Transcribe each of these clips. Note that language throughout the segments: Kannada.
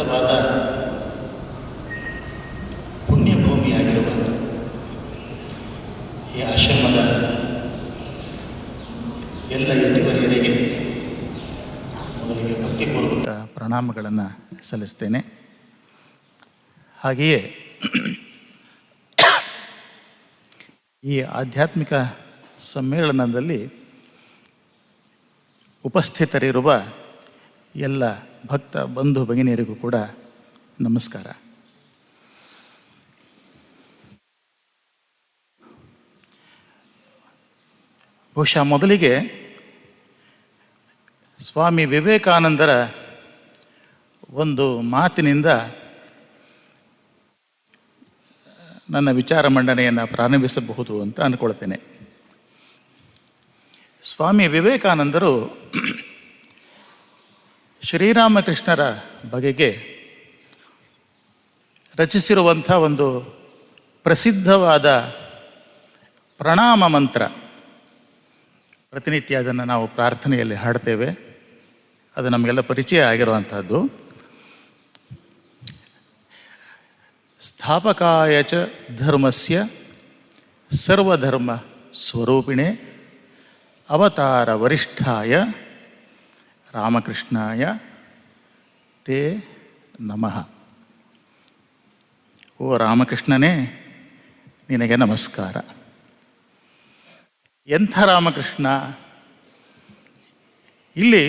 ಪವಿತ್ರವಾದ ಪುಣ್ಯಭೂಮಿಯಾಗಿರುವ ಈ ಆಶ್ರಮದ ಎಲ್ಲ ಯತಿವರಿಯರಿಗೆ ಮೊದಲಿಗೆ ಭಕ್ತಿಪೂರ್ವಕ ಪ್ರಣಾಮಗಳನ್ನು ಸಲ್ಲಿಸ್ತೇನೆ. ಹಾಗೆಯೇ ಈ ಆಧ್ಯಾತ್ಮಿಕ ಸಮ್ಮೇಳನದಲ್ಲಿ ಉಪಸ್ಥಿತರಿರುವ ಎಲ್ಲ ಭಕ್ತ ಬಂಧು ಭಗಿನಿಯರಿಗೂ ಕೂಡ ನಮಸ್ಕಾರ. ಬಹುಶಃ ಮೊದಲಿಗೆ ಸ್ವಾಮಿ ವಿವೇಕಾನಂದರ ಒಂದು ಮಾತಿನಿಂದ ನನ್ನ ವಿಚಾರ ಮಂಡನೆಯನ್ನು ಪ್ರಾರಂಭಿಸಬಹುದು ಅಂತ ಅಂದ್ಕೊಳ್ತೇನೆ. ಸ್ವಾಮಿ ವಿವೇಕಾನಂದರು ಶ್ರೀರಾಮಕೃಷ್ಣರ ಬಗೆಗೆ ರಚಿಸಿರುವಂಥ ಒಂದು ಪ್ರಸಿದ್ಧವಾದ ಪ್ರಣಾಮ ಮಂತ್ರ, ಪ್ರತಿನಿತ್ಯ ಅದನ್ನು ನಾವು ಪ್ರಾರ್ಥನೆಯಲ್ಲಿ ಹಾಡ್ತೇವೆ. ಅದು ನಮಗೆಲ್ಲ ಪರಿಚಯ ಆಗಿರುವಂಥದ್ದು. ಸ್ಥಾಪಕಾಯ ಚ ಧರ್ಮಸ್ಯ ಸರ್ವಧರ್ಮ ಸ್ವರೂಪಿಣೆ ಅವತಾರ ವರಿಷ್ಠಾಯ ರಾಮಕೃಷ್ಣಾಯ ತೇ ನಮಃ. ಓ ರಾಮಕೃಷ್ಣನೇ, ನಿನಗೆ ನಮಸ್ಕಾರ. ಎಂಥ ರಾಮಕೃಷ್ಣ? ಇಲ್ಲಿ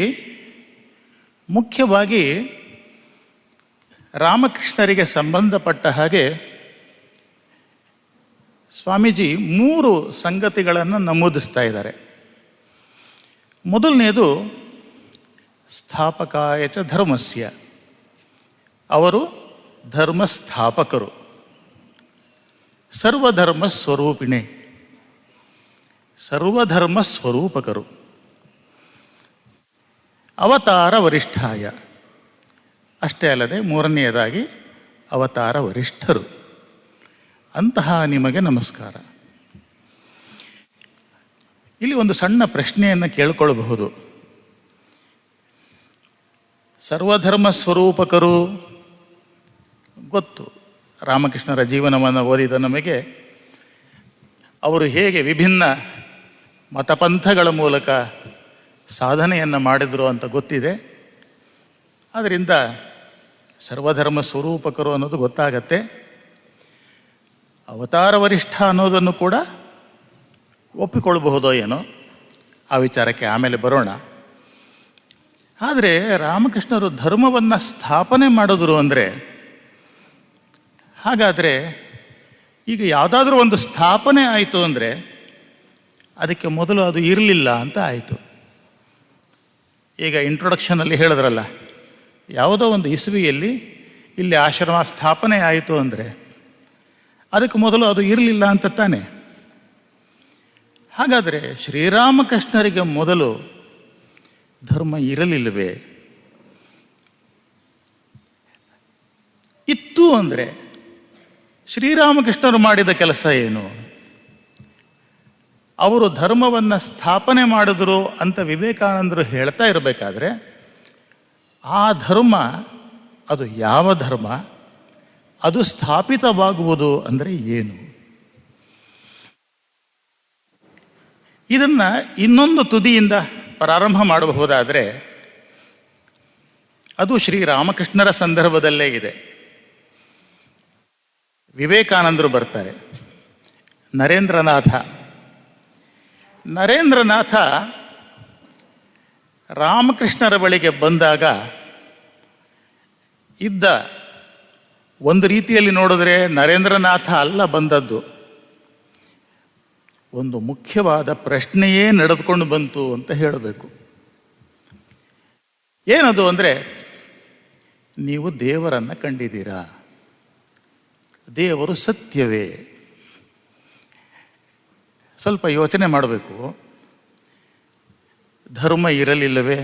ಮುಖ್ಯವಾಗಿ ರಾಮಕೃಷ್ಣರಿಗೆ ಸಂಬಂಧಪಟ್ಟ ಹಾಗೆ ಸ್ವಾಮೀಜಿ 3 ಸಂಗತಿಗಳನ್ನು ನಮೂದಿಸ್ತಾ ಇದ್ದಾರೆ. ಮೊದಲನೇದು ಸ್ಥಾಪಕಾಯ ಚ ಧರ್ಮಸ್ಯ, ಅವರು ಧರ್ಮಸ್ಥಾಪಕರು. ಸರ್ವಧರ್ಮ ಸ್ವರೂಪಿಣೆ, ಸರ್ವಧರ್ಮ ಸ್ವರೂಪಕರು. ಅವತಾರ ವರಿಷ್ಠಾಯ, ಅಷ್ಟೇ ಅಲ್ಲದೆ ಮೂರನೆಯದಾಗಿ ಅವತಾರ ವರಿಷ್ಠರು. ಅಂತಹ ನಿಮಗೆ ನಮಸ್ಕಾರ. ಇಲ್ಲಿ ಒಂದು ಸಣ್ಣ ಪ್ರಶ್ನೆಯನ್ನು ಕೇಳಿಕೊಳ್ಳಬಹುದು. ಸರ್ವಧರ್ಮ ಸ್ವರೂಪಕರು ಗೊತ್ತು. ರಾಮಕೃಷ್ಣರ ಜೀವನವನ್ನು ಓದಿದ ನಮಗೆ ಅವರು ಹೇಗೆ ವಿಭಿನ್ನ ಮತಪಂಥಗಳ ಮೂಲಕ ಸಾಧನೆಯನ್ನು ಮಾಡಿದರು ಅಂತ ಗೊತ್ತಿದೆ. ಆದ್ದರಿಂದ ಸರ್ವಧರ್ಮ ಸ್ವರೂಪಕರು ಅನ್ನೋದು ಗೊತ್ತಾಗತ್ತೆ. ಅವತಾರ ವರಿಷ್ಠ ಅನ್ನೋದನ್ನು ಕೂಡ ಒಪ್ಪಿಕೊಳ್ಬಹುದೋ ಏನೋ, ಆ ವಿಚಾರಕ್ಕೆ ಆಮೇಲೆ ಬರೋಣ. ಆದರೆ ರಾಮಕೃಷ್ಣರು ಧರ್ಮವನ್ನು ಸ್ಥಾಪನೆ ಮಾಡಿದ್ರು ಅಂದರೆ, ಹಾಗಾದರೆ ಈಗ ಯಾವುದಾದ್ರೂ ಒಂದು ಸ್ಥಾಪನೆ ಆಯಿತು ಅಂದರೆ ಅದಕ್ಕೆ ಮೊದಲು ಅದು ಇರಲಿಲ್ಲ ಅಂತ ಆಯಿತು. ಈಗ ಇಂಟ್ರೊಡಕ್ಷನಲ್ಲಿ ಹೇಳಿದ್ರಲ್ಲ, ಯಾವುದೋ ಒಂದು ಇಸವಿಯಲ್ಲಿ ಇಲ್ಲಿ ಆಶ್ರಮ ಸ್ಥಾಪನೆ ಆಯಿತು ಅಂದರೆ ಅದಕ್ಕೆ ಮೊದಲು ಅದು ಇರಲಿಲ್ಲ ಅಂತ ತಾನೆ. ಹಾಗಾದರೆ ಶ್ರೀರಾಮಕೃಷ್ಣರಿಗೆ ಮೊದಲು ಧರ್ಮ ಇರಲಿಲ್ಲವೇ? ಇತ್ತು ಅಂದರೆ ಶ್ರೀರಾಮಕೃಷ್ಣರು ಮಾಡಿದ ಕೆಲಸ ಏನು? ಅವರು ಧರ್ಮವನ್ನು ಸ್ಥಾಪನೆ ಮಾಡಿದ್ರು ಅಂತ ವಿವೇಕಾನಂದರು ಹೇಳ್ತಾ ಇರಬೇಕಾದ್ರೆ, ಆ ಧರ್ಮ ಅದು ಯಾವ ಧರ್ಮ? ಅದು ಸ್ಥಾಪಿತವಾಗುವುದು ಅಂದರೆ ಏನು? ಇದನ್ನು ಇನ್ನೊಂದು ತುದಿಯಿಂದ ಪ್ರಾರಂಭ ಮಾಡಬಹುದಾದರೆ ಅದು ಶ್ರೀರಾಮಕೃಷ್ಣರ ಸಂದರ್ಭದಲ್ಲೇ ಇದೆ. ವಿವೇಕಾನಂದರು ಬರ್ತಾರೆ. ನರೇಂದ್ರನಾಥ ರಾಮಕೃಷ್ಣರ ಬಳಿಗೆ ಬಂದಾಗ ಇದ್ದ, ಒಂದು ರೀತಿಯಲ್ಲಿ ನೋಡಿದ್ರೆ ನರೇಂದ್ರನಾಥ ಅಲ್ಲ ಬಂದದ್ದು, ಒಂದು ಮುಖ್ಯವಾದ ಪ್ರಶ್ನೆಯೇ ನಡೆದುಕೊಂಡು ಬಂತು ಅಂತ ಹೇಳಬೇಕು. ಏನದು ಅಂದರೆ, ನೀವು ದೇವರನ್ನು ಕಂಡಿದ್ದೀರಾ? ದೇವರು ಸತ್ಯವೇ? ಸ್ವಲ್ಪ ಯೋಚನೆ ಮಾಡಬೇಕು. ಧರ್ಮ ಇರಲಿಲ್ಲವೇ?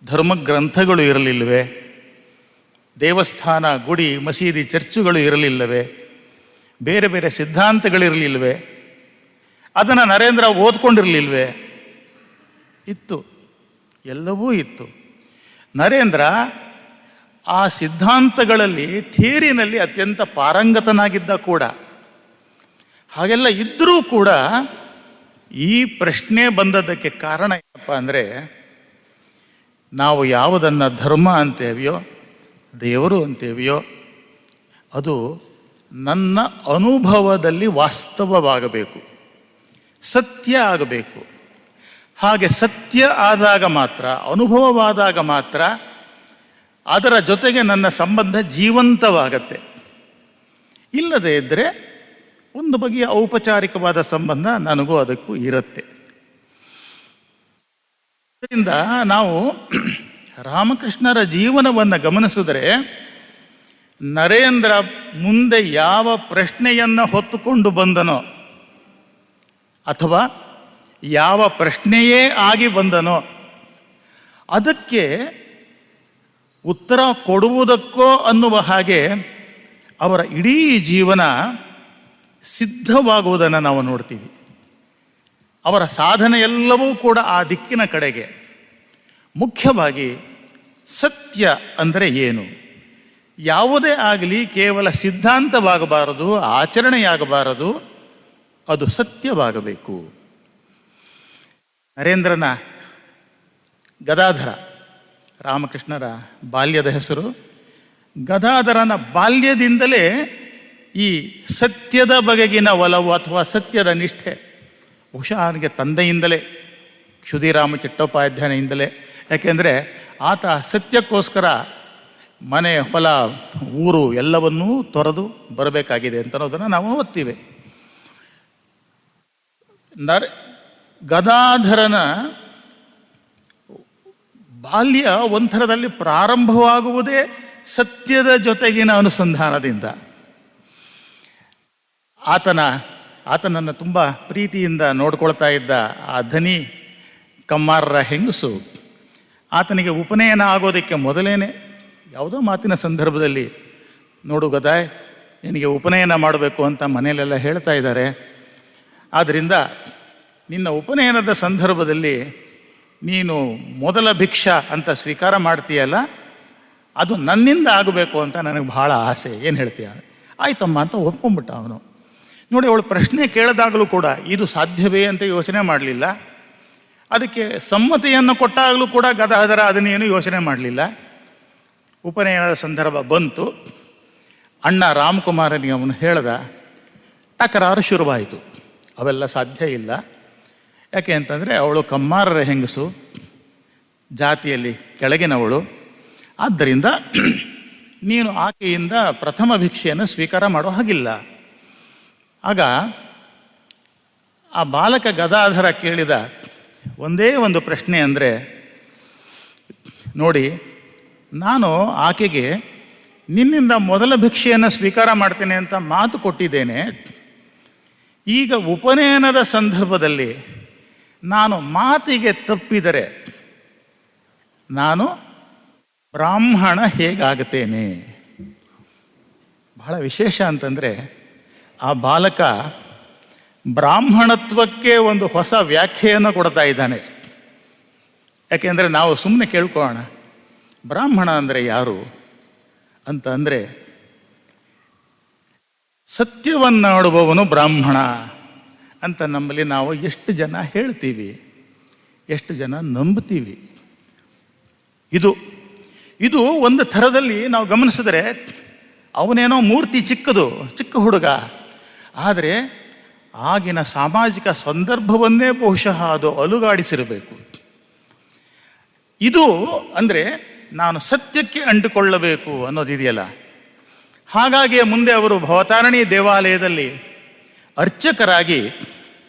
ಧರ್ಮಗ್ರಂಥಗಳು ಇರಲಿಲ್ಲವೇ? ದೇವಸ್ಥಾನ, ಗುಡಿ, ಮಸೀದಿ, ಚರ್ಚುಗಳು ಇರಲಿಲ್ಲವೇ? ಬೇರೆ ಬೇರೆ ಸಿದ್ಧಾಂತಗಳಿರಲಿಲ್ವೇ? ಅದನ್ನು ನರೇಂದ್ರ ಓದ್ಕೊಂಡಿರಲಿಲ್ವೇ? ಇತ್ತು, ಎಲ್ಲವೂ ಇತ್ತು. ನರೇಂದ್ರ ಆ ಸಿದ್ಧಾಂತಗಳಲ್ಲಿ ಥಿಯರಿನಲ್ಲಿ ಅತ್ಯಂತ ಪಾರಂಗತನಾಗಿದ್ದ ಕೂಡ. ಹಾಗೆಲ್ಲ ಇದ್ದರೂ ಕೂಡ ಈ ಪ್ರಶ್ನೆ ಬಂದದ್ದಕ್ಕೆ ಕಾರಣ ಏನಪ್ಪ ಅಂದರೆ, ನಾವು ಯಾವುದನ್ನು ಧರ್ಮ ಅಂತೇವೆಯೋ ದೇವರು ಅಂತೇವೆಯೋ ಅದು ನನ್ನ ಅನುಭವದಲ್ಲಿ ವಾಸ್ತವವಾಗಬೇಕು, ಸತ್ಯ ಆಗಬೇಕು. ಹಾಗೆ ಸತ್ಯ ಆದಾಗ ಮಾತ್ರ, ಅನುಭವವಾದಾಗ ಮಾತ್ರ ಅದರ ಜೊತೆಗೆ ನನ್ನ ಸಂಬಂಧ ಜೀವಂತವಾಗತ್ತೆ. ಇಲ್ಲದೇ ಇದ್ದರೆ ಒಂದು ಬಗೆಯ ಔಪಚಾರಿಕವಾದ ಸಂಬಂಧ ನನಗೂ ಅದಕ್ಕೂ ಇರುತ್ತೆ. ಇದರಿಂದ ನಾವು ರಾಮಕೃಷ್ಣರ ಜೀವನವನ್ನು ಗಮನಿಸಿದರೆ, ನರೇಂದ್ರ ಮುಂದೆ ಯಾವ ಪ್ರಶ್ನೆಯನ್ನು ಹೊತ್ತುಕೊಂಡು ಬಂದನೋ ಅಥವಾ ಯಾವ ಪ್ರಶ್ನೆಯೇ ಆಗಿ ಬಂದನೋ ಅದಕ್ಕೆ ಉತ್ತರ ಕೊಡುವುದಕ್ಕೋ ಅನ್ನುವ ಹಾಗೆ ಅವರ ಇಡೀ ಜೀವನ ಸಿದ್ಧವಾಗುವುದನ್ನು ನಾವು ನೋಡ್ತೀವಿ. ಅವರ ಸಾಧನೆ ಎಲ್ಲವೂ ಕೂಡ ಆ ದಿಕ್ಕಿನ ಕಡೆಗೆ. ಮುಖ್ಯವಾಗಿ ಸತ್ಯ ಅಂದರೆ ಏನು? ಯಾವುದೇ ಆಗಲಿ ಕೇವಲ ಸಿದ್ಧಾಂತವಾಗಬಾರದು, ಆಚರಣೆಯಾಗಬಾರದು, ಅದು ಸತ್ಯವಾಗಬೇಕು. ನರೇಂದ್ರನ ಗದಾಧರ, ರಾಮಕೃಷ್ಣರ ಬಾಲ್ಯದ ಹೆಸರು. ಗದಾಧರನ ಬಾಲ್ಯದಿಂದಲೇ ಈ ಸತ್ಯದ ಬಗೆಗಿನ ಒಲವು ಅಥವಾ ಸತ್ಯದ ನಿಷ್ಠೆ ಬಹುಶಃ ಅವನಿಗೆ ತಂದೆಯಿಂದಲೇ, ಕ್ಷುದಿರಾಮ ಚಟ್ಟೋಪಾಧ್ಯಾಯನಿಂದಲೇ. ಯಾಕೆಂದರೆ ಆತ ಸತ್ಯಕ್ಕೋಸ್ಕರ ಮನೆ, ಹೊಲ, ಊರು ಎಲ್ಲವನ್ನೂ ತೊರೆದು ಬರಬೇಕಾಗಿದೆ ಅಂತ ಅನ್ನೋದನ್ನು ನಾವು ಓದ್ತೀವಿ. ಗದಾಧರನ ಬಾಲ್ಯ ಒಂಥರದಲ್ಲಿ ಪ್ರಾರಂಭವಾಗುವುದೇ ಸತ್ಯದ ಜೊತೆಗಿನ ಅನುಸಂಧಾನದಿಂದ. ಆತನನ್ನು ತುಂಬ ಪ್ರೀತಿಯಿಂದ ನೋಡ್ಕೊಳ್ತಾ ಇದ್ದ ಆ ಧನಿ ಕಮ್ಮಾರರ ಹೆಂಗಸು ಆತನಿಗೆ ಉಪನಯನ ಆಗೋದಕ್ಕೆ ಮೊದಲೇನೆ ಯಾವುದೋ ಮಾತಿನ ಸಂದರ್ಭದಲ್ಲಿ, ನೋಡು ಗದಾಯ್, ನಿನಗೆ ಉಪನಯನ ಮಾಡಬೇಕು ಅಂತ ಮನೆಯಲ್ಲೆಲ್ಲ ಹೇಳ್ತಾ ಇದ್ದಾರೆ, ಆದ್ದರಿಂದ ನಿನ್ನ ಉಪನಯನದ ಸಂದರ್ಭದಲ್ಲಿ ನೀನು ಮೊದಲ ಭಿಕ್ಷಾ ಅಂತ ಸ್ವೀಕಾರ ಮಾಡ್ತೀಯಲ್ಲ, ಅದು ನನ್ನಿಂದ ಆಗಬೇಕು ಅಂತ ನನಗೆ ಭಾಳ ಆಸೆ, ಏನು ಹೇಳ್ತೀಯ? ಆಯ್ತಮ್ಮ ಅಂತ ಒಪ್ಕೊಂಡ್ಬಿಟ್ಟ ಅವನು. ನೋಡಿ, ಅವಳು ಪ್ರಶ್ನೆ ಕೇಳಿದಾಗಲೂ ಕೂಡ ಇದು ಸಾಧ್ಯವೇ ಅಂತ ಯೋಚನೆ ಮಾಡಲಿಲ್ಲ. ಅದಕ್ಕೆ ಸಮ್ಮತಿಯನ್ನು ಕೊಟ್ಟಾಗಲೂ ಕೂಡ ಗದಾಧರ ಅದನ್ನೇನು ಯೋಚನೆ ಮಾಡಲಿಲ್ಲ. ಉಪನಯನದ ಸಂದರ್ಭ ಬಂತು. ಅಣ್ಣ ರಾಮಕುಮಾರನಿಗೆ ಅವನು ಹೇಳ್ದ, ತಕರಾರು ಶುರುವಾಯಿತು. ಅವೆಲ್ಲ ಸಾಧ್ಯ ಇಲ್ಲ. ಯಾಕೆ ಅಂತಂದರೆ ಅವಳು ಕಮ್ಮಾರರ ಹೆಂಗಸು, ಜಾತಿಯಲ್ಲಿ ಕೆಳಗಿನವಳು. ಆದ್ದರಿಂದ ನೀನು ಆಕೆಯಿಂದ ಪ್ರಥಮ ಭಿಕ್ಷೆಯನ್ನು ಸ್ವೀಕಾರ ಮಾಡೋ ಹಾಗಿಲ್ಲ. ಆಗ ಆ ಬಾಲಕ ಗದಾಧರ ಕೇಳಿದ ಒಂದೇ ಒಂದು ಪ್ರಶ್ನೆ ಅಂದರೆ, ನೋಡಿ, ನಾನು ಆಕೆಗೆ ನಿನ್ನಿಂದ ಮೊದಲ ಭಿಕ್ಷೆಯನ್ನು ಸ್ವೀಕಾರ ಮಾಡ್ತೇನೆ ಅಂತ ಮಾತು ಕೊಟ್ಟಿದ್ದೇನೆ. ಈಗ ಉಪನಯನದ ಸಂದರ್ಭದಲ್ಲಿ ನಾನು ಮಾತಿಗೆ ತಪ್ಪಿದರೆ ನಾನು ಬ್ರಾಹ್ಮಣ ಹೇಗಾಗುತ್ತೇನೆ? ಬಹಳ ವಿಶೇಷ ಅಂತಂದರೆ, ಆ ಬಾಲಕ ಬ್ರಾಹ್ಮಣತ್ವಕ್ಕೆ ಒಂದು ಹೊಸ ವ್ಯಾಖ್ಯೆಯನ್ನು ಕೊಡ್ತಾ ಇದ್ದಾನೆ. ಯಾಕೆಂದರೆ ನಾವು ಸುಮ್ಮನೆ ಕೇಳ್ಕೊಳ್ಳೋಣ, ಬ್ರಾಹ್ಮಣ ಅಂದರೆ ಯಾರು ಅಂತ ಅಂದರೆ, ಸತ್ಯವನ್ನಾಡುವವನು ಬ್ರಾಹ್ಮಣ ಅಂತ ನಮ್ಮಲ್ಲಿ ನಾವು ಎಷ್ಟು ಜನ ಹೇಳ್ತೀವಿ, ಎಷ್ಟು ಜನ ನಂಬ್ತೀವಿ? ಇದು ಒಂದು ಥರದಲ್ಲಿ ನಾವು ಗಮನಿಸಿದ್ರೆ ಅವನೇನೋ ಮೂರ್ತಿ ಚಿಕ್ಕ ಹುಡುಗ, ಆದರೆ ಆಗಿನ ಸಾಮಾಜಿಕ ಸಂದರ್ಭವನ್ನೇ ಬಹುಶಃ ಅದು ಅಲುಗಾಡಿಸಿರಬೇಕು. ಇದು ಅಂದರೆ ನಾನು ಸತ್ಯಕ್ಕೆ ಅಂಟಿಕೊಳ್ಳಬೇಕು ಅನ್ನೋದಿದೆಯಲ್ಲ. ಹಾಗಾಗಿ ಮುಂದೆ ಅವರು ಭವತಾರಿಣಿ ದೇವಾಲಯದಲ್ಲಿ ಅರ್ಚಕರಾಗಿ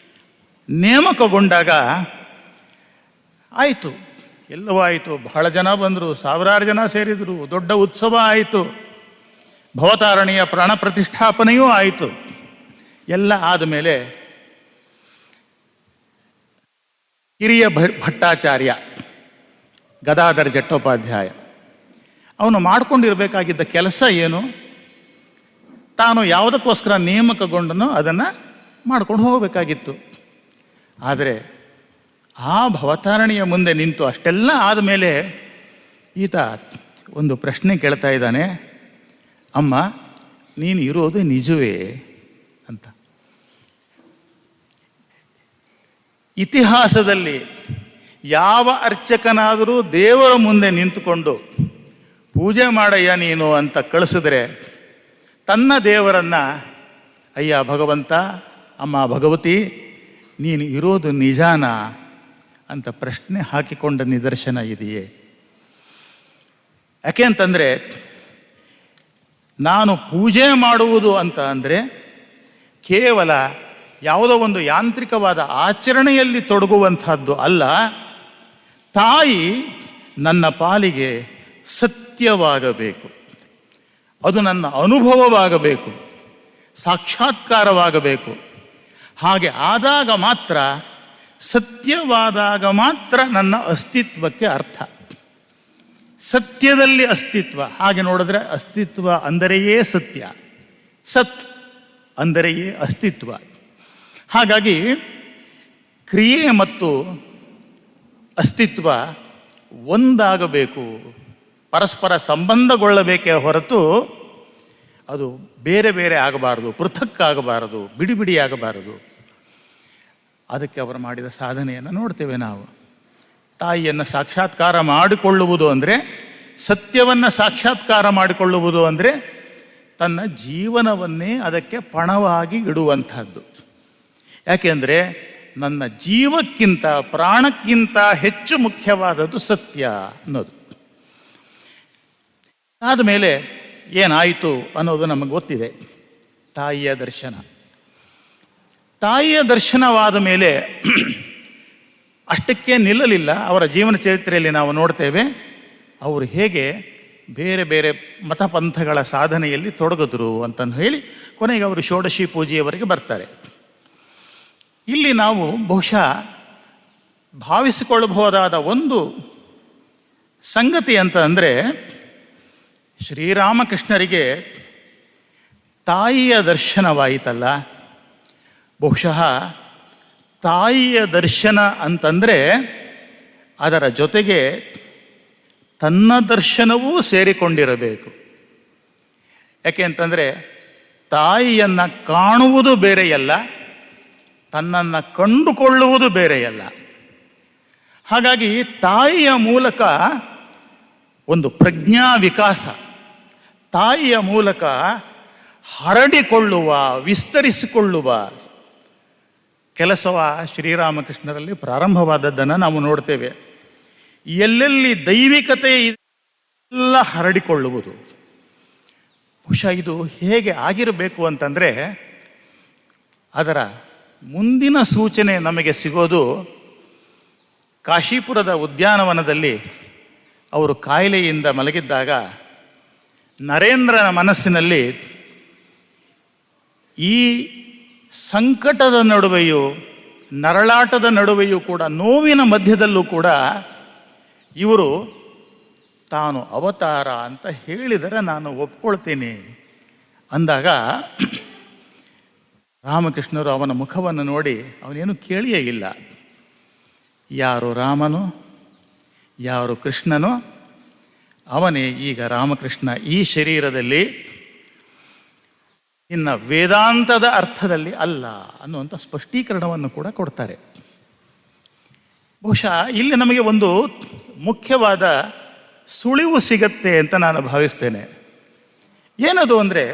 ನೇಮಕಗೊಂಡಾಗ ಆಯಿತು, ಎಲ್ಲವೂ ಆಯಿತು. ಬಹಳ ಜನ ಬಂದರು, ಸಾವಿರಾರು ಜನ ಸೇರಿದರು, ದೊಡ್ಡ ಉತ್ಸವ ಆಯಿತು, ಭವತಾರಿಣಿಯ ಪ್ರಾಣ ಪ್ರತಿಷ್ಠಾಪನೆಯೂ ಆಯಿತು. ಎಲ್ಲ ಆದಮೇಲೆ ಹಿರಿಯ ಭಟ್ಟಾಚಾರ್ಯ ಗದಾಧರ ಚಟ್ಟೋಪಾಧ್ಯಾಯ ಅವನು ಮಾಡಿಕೊಂಡಿರಬೇಕಾಗಿದ್ದ ಕೆಲಸ ಏನು? ತಾನು ಯಾವುದಕ್ಕೋಸ್ಕರ ನೇಮಕಗೊಂಡನೋ ಅದನ್ನು ಮಾಡ್ಕೊಂಡು ಹೋಗಬೇಕಾಗಿತ್ತು. ಆದರೆ ಆ ಭವತಾರಿಣಿಯ ಮುಂದೆ ನಿಂತು ಅಷ್ಟೆಲ್ಲ ಆದಮೇಲೆ ಈತ ಒಂದು ಪ್ರಶ್ನೆ ಕೇಳ್ತಾ ಇದ್ದಾನೆ, ಅಮ್ಮ ನೀನು ಇರೋದು ನಿಜವೇ ಅಂತ. ಇತಿಹಾಸದಲ್ಲಿ ಯಾವ ಅರ್ಚಕನಾದರೂ ದೇವರ ಮುಂದೆ ನಿಂತುಕೊಂಡು ಪೂಜೆ ಮಾಡಯ್ಯ ನೀನು ಅಂತ ಕಳಿಸಿದ್ರೆ ತನ್ನ ದೇವರನ್ನು ಅಯ್ಯ ಭಗವಂತ, ಅಮ್ಮ ಭಗವತಿ ನೀನು ಇರೋದು ನಿಜಾನ ಅಂತ ಪ್ರಶ್ನೆ ಹಾಕಿಕೊಂಡ ನಿದರ್ಶನ ಇದೆಯೇ? ಯಾಕೆ ಅಂತಂದರೆ, ನಾನು ಪೂಜೆ ಮಾಡುವುದು ಅಂತ ಅಂದರೆ ಕೇವಲ ಯಾವುದೋ ಒಂದು ಯಾಂತ್ರಿಕವಾದ ಆಚರಣೆಯಲ್ಲಿ ತೊಡಗುವಂಥದ್ದು ಅಲ್ಲ. ತಾಯಿ ನನ್ನ ಪಾಲಿಗೆ ಸತ್ಯವಾಗಬೇಕು, ಅದು ನನ್ನ ಅನುಭವವಾಗಬೇಕು, ಸಾಕ್ಷಾತ್ಕಾರವಾಗಬೇಕು. ಹಾಗೆ ಆದಾಗ ಮಾತ್ರ, ಸತ್ಯವಾದಾಗ ಮಾತ್ರ ನನ್ನ ಅಸ್ತಿತ್ವಕ್ಕೆ ಅರ್ಥ. ಸತ್ಯದಲ್ಲಿ ಅಸ್ತಿತ್ವ, ಹಾಗೆ ನೋಡಿದ್ರೆ ಅಸ್ತಿತ್ವ ಅಂದರೆಯೇ ಸತ್ಯ, ಸತ್ ಅಂದರೆಯೇ ಅಸ್ತಿತ್ವ. ಹಾಗಾಗಿ ಕ್ರಿಯೆ ಮತ್ತು ಅಸ್ತಿತ್ವ ಒಂದಾಗಬೇಕು, ಪರಸ್ಪರ ಸಂಬಂಧಗೊಳ್ಳಬೇಕೇ ಹೊರತು ಅದು ಬೇರೆ ಬೇರೆ ಆಗಬಾರದು, ಪೃಥಕ್ಕಾಗಬಾರದು, ಬಿಡಿ ಬಿಡಿ ಆಗಬಾರದು. ಅದಕ್ಕೆ ಅವರು ಮಾಡಿದ ಸಾಧನೆಯನ್ನು ನೋಡ್ತೇವೆ ನಾವು. ತಾಯಿಯನ್ನು ಸಾಕ್ಷಾತ್ಕಾರ ಮಾಡಿಕೊಳ್ಳುವುದು ಅಂದರೆ, ಸತ್ಯವನ್ನು ಸಾಕ್ಷಾತ್ಕಾರ ಮಾಡಿಕೊಳ್ಳುವುದು ಅಂದರೆ ತನ್ನ ಜೀವನವನ್ನೇ ಅದಕ್ಕೆ ಪಣವಾಗಿ ಇಡುವಂಥದ್ದು. ಯಾಕೆಂದರೆ ನನ್ನ ಜೀವಕ್ಕಿಂತ ಪ್ರಾಣಕ್ಕಿಂತ ಹೆಚ್ಚು ಮುಖ್ಯವಾದದ್ದು ಸತ್ಯ ಅನ್ನೋದು. ಆದಮೇಲೆ ಏನಾಯಿತು ಅನ್ನೋದು ನಮಗೆ ಗೊತ್ತಿದೆ. ತಾಯಿಯ ದರ್ಶನ. ತಾಯಿಯ ದರ್ಶನವಾದ ಮೇಲೆ ಅಷ್ಟಕ್ಕೆ ನಿಲ್ಲಲಿಲ್ಲ. ಅವರ ಜೀವನ ಚರಿತ್ರೆಯಲ್ಲಿ ನಾವು ನೋಡ್ತೇವೆ ಅವರು ಹೇಗೆ ಬೇರೆ ಬೇರೆ ಮತಪಂಥಗಳ ಸಾಧನೆಯಲ್ಲಿ ತೊಡಗಿದ್ರು ಅಂತಂದು ಹೇಳಿ ಕೊನೆಗೆ ಅವರು ಷೋಡಶಿ ಪೂಜೆಯವರೆಗೆ ಬರ್ತಾರೆ. ಇಲ್ಲಿ ನಾವು ಬಹುಶಃ ಭಾವಿಸಿಕೊಳ್ಳಬಹುದಾದ ಒಂದು ಸಂಗತಿ ಅಂತ ಅಂದರೆ, ಶ್ರೀರಾಮಕೃಷ್ಣರಿಗೆ ತಾಯಿಯ ದರ್ಶನವಾಯಿತಲ್ಲ, ಬಹುಶಃ ತಾಯಿಯ ದರ್ಶನ ಅಂತಂದರೆ ಅದರ ಜೊತೆಗೆ ತನ್ನ ದರ್ಶನವೂ ಸೇರಿಕೊಂಡಿರಬೇಕು. ಯಾಕೆ ಅಂತಂದರೆ ತಾಯಿಯನ್ನು ಕಾಣುವುದು ಬೇರೆಯಲ್ಲ, ತನ್ನನ್ನು ಕಂಡುಕೊಳ್ಳುವುದು ಬೇರೆಯಲ್ಲ. ಹಾಗಾಗಿ ತಾಯಿಯ ಮೂಲಕ ಒಂದು ಪ್ರಜ್ಞಾ ವಿಕಾಸ, ತಾಯಿಯ ಮೂಲಕ ಹರಡಿಕೊಳ್ಳುವ, ವಿಸ್ತರಿಸಿಕೊಳ್ಳುವ ಕೆಲಸವ ಶ್ರೀರಾಮಕೃಷ್ಣರಲ್ಲಿ ಪ್ರಾರಂಭವಾದದ್ದನ್ನು ನಾವು ನೋಡ್ತೇವೆ. ಎಲ್ಲೆಲ್ಲಿ ದೈವಿಕತೆ ಎಲ್ಲ ಹರಡಿಕೊಳ್ಳುವುದು. ಬಹುಶಃ ಇದು ಹೇಗೆ ಆಗಿರಬೇಕು ಅಂತಂದರೆ, ಅದರ ಮುಂದಿನ ಸೂಚನೆ ನಮಗೆ ಸಿಗೋದು ಕಾಶೀಪುರದ ಉದ್ಯಾನವನದಲ್ಲಿ ಅವರು ಕಾಯಿಲೆಯಿಂದ ಮಲಗಿದ್ದಾಗ ನರೇಂದ್ರನ ಮನಸ್ಸಿನಲ್ಲಿ ಈ ಸಂಕಟದ ನಡುವೆಯೂ ನರಳಾಟದ ನಡುವೆಯೂ ಕೂಡ, ನೋವಿನ ಮಧ್ಯದಲ್ಲೂ ಕೂಡ ಇವರು ತಾನು ಅವತಾರ ಅಂತ ಹೇಳಿದರೆ ನಾನು ಒಪ್ಕೊಳ್ತೀನಿ ಅಂದಾಗ ರಾಮಕೃಷ್ಣರು ಅವನ ಮುಖವನ್ನು ನೋಡಿ ಅವನೇನು ಕೇಳಿಯೇ ಇಲ್ಲ. ಯಾರು ರಾಮನು, ಯಾರು ಕೃಷ್ಣನೋ ಅವನೇ ಈಗ ರಾಮಕೃಷ್ಣ ಈ ಶರೀರದಲ್ಲಿ, ಇನ್ನು ವೇದಾಂತದ ಅರ್ಥದಲ್ಲಿ ಅಲ್ಲ ಅನ್ನುವಂಥ ಸ್ಪಷ್ಟೀಕರಣವನ್ನು ಕೂಡ ಕೊಡ್ತಾರೆ. ಬಹುಶಃ ಇಲ್ಲಿ ನಮಗೆ ಒಂದು ಮುಖ್ಯವಾದ ಸುಳಿವು ಸಿಗತ್ತೆ ಅಂತ ನಾನು ಭಾವಿಸ್ತೇನೆ. ಏನದು ಅಂದರೆ,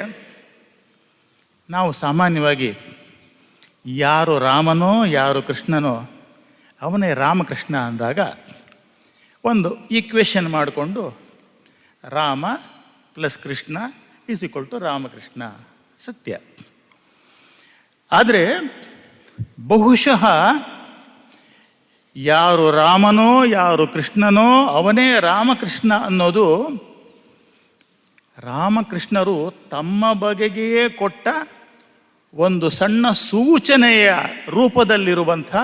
ನಾವು ಸಾಮಾನ್ಯವಾಗಿ ಯಾರು ರಾಮನೋ ಯಾರು ಕೃಷ್ಣನೋ ಅವನೇ ರಾಮಕೃಷ್ಣ ಅಂದಾಗ ಒಂದು ಈಕ್ವೇಷನ್ ಮಾಡಿಕೊಂಡು Rama plus Krishna is equal to Ramakrishna, ಸತ್ಯ. ಆದರೆ ಬಹುಶಃ ಯಾರು ರಾಮನೋ ಯಾರು ಕೃಷ್ಣನೋ ಅವನೇ ರಾಮಕೃಷ್ಣ ಅನ್ನೋದು ರಾಮಕೃಷ್ಣರು ತಮ್ಮ ಬಗೆಗೆಯೇ ಕೊಟ್ಟ ಒಂದು ಸಣ್ಣ ಸೂಚನೆಯ ರೂಪದಲ್ಲಿರುವಂಥ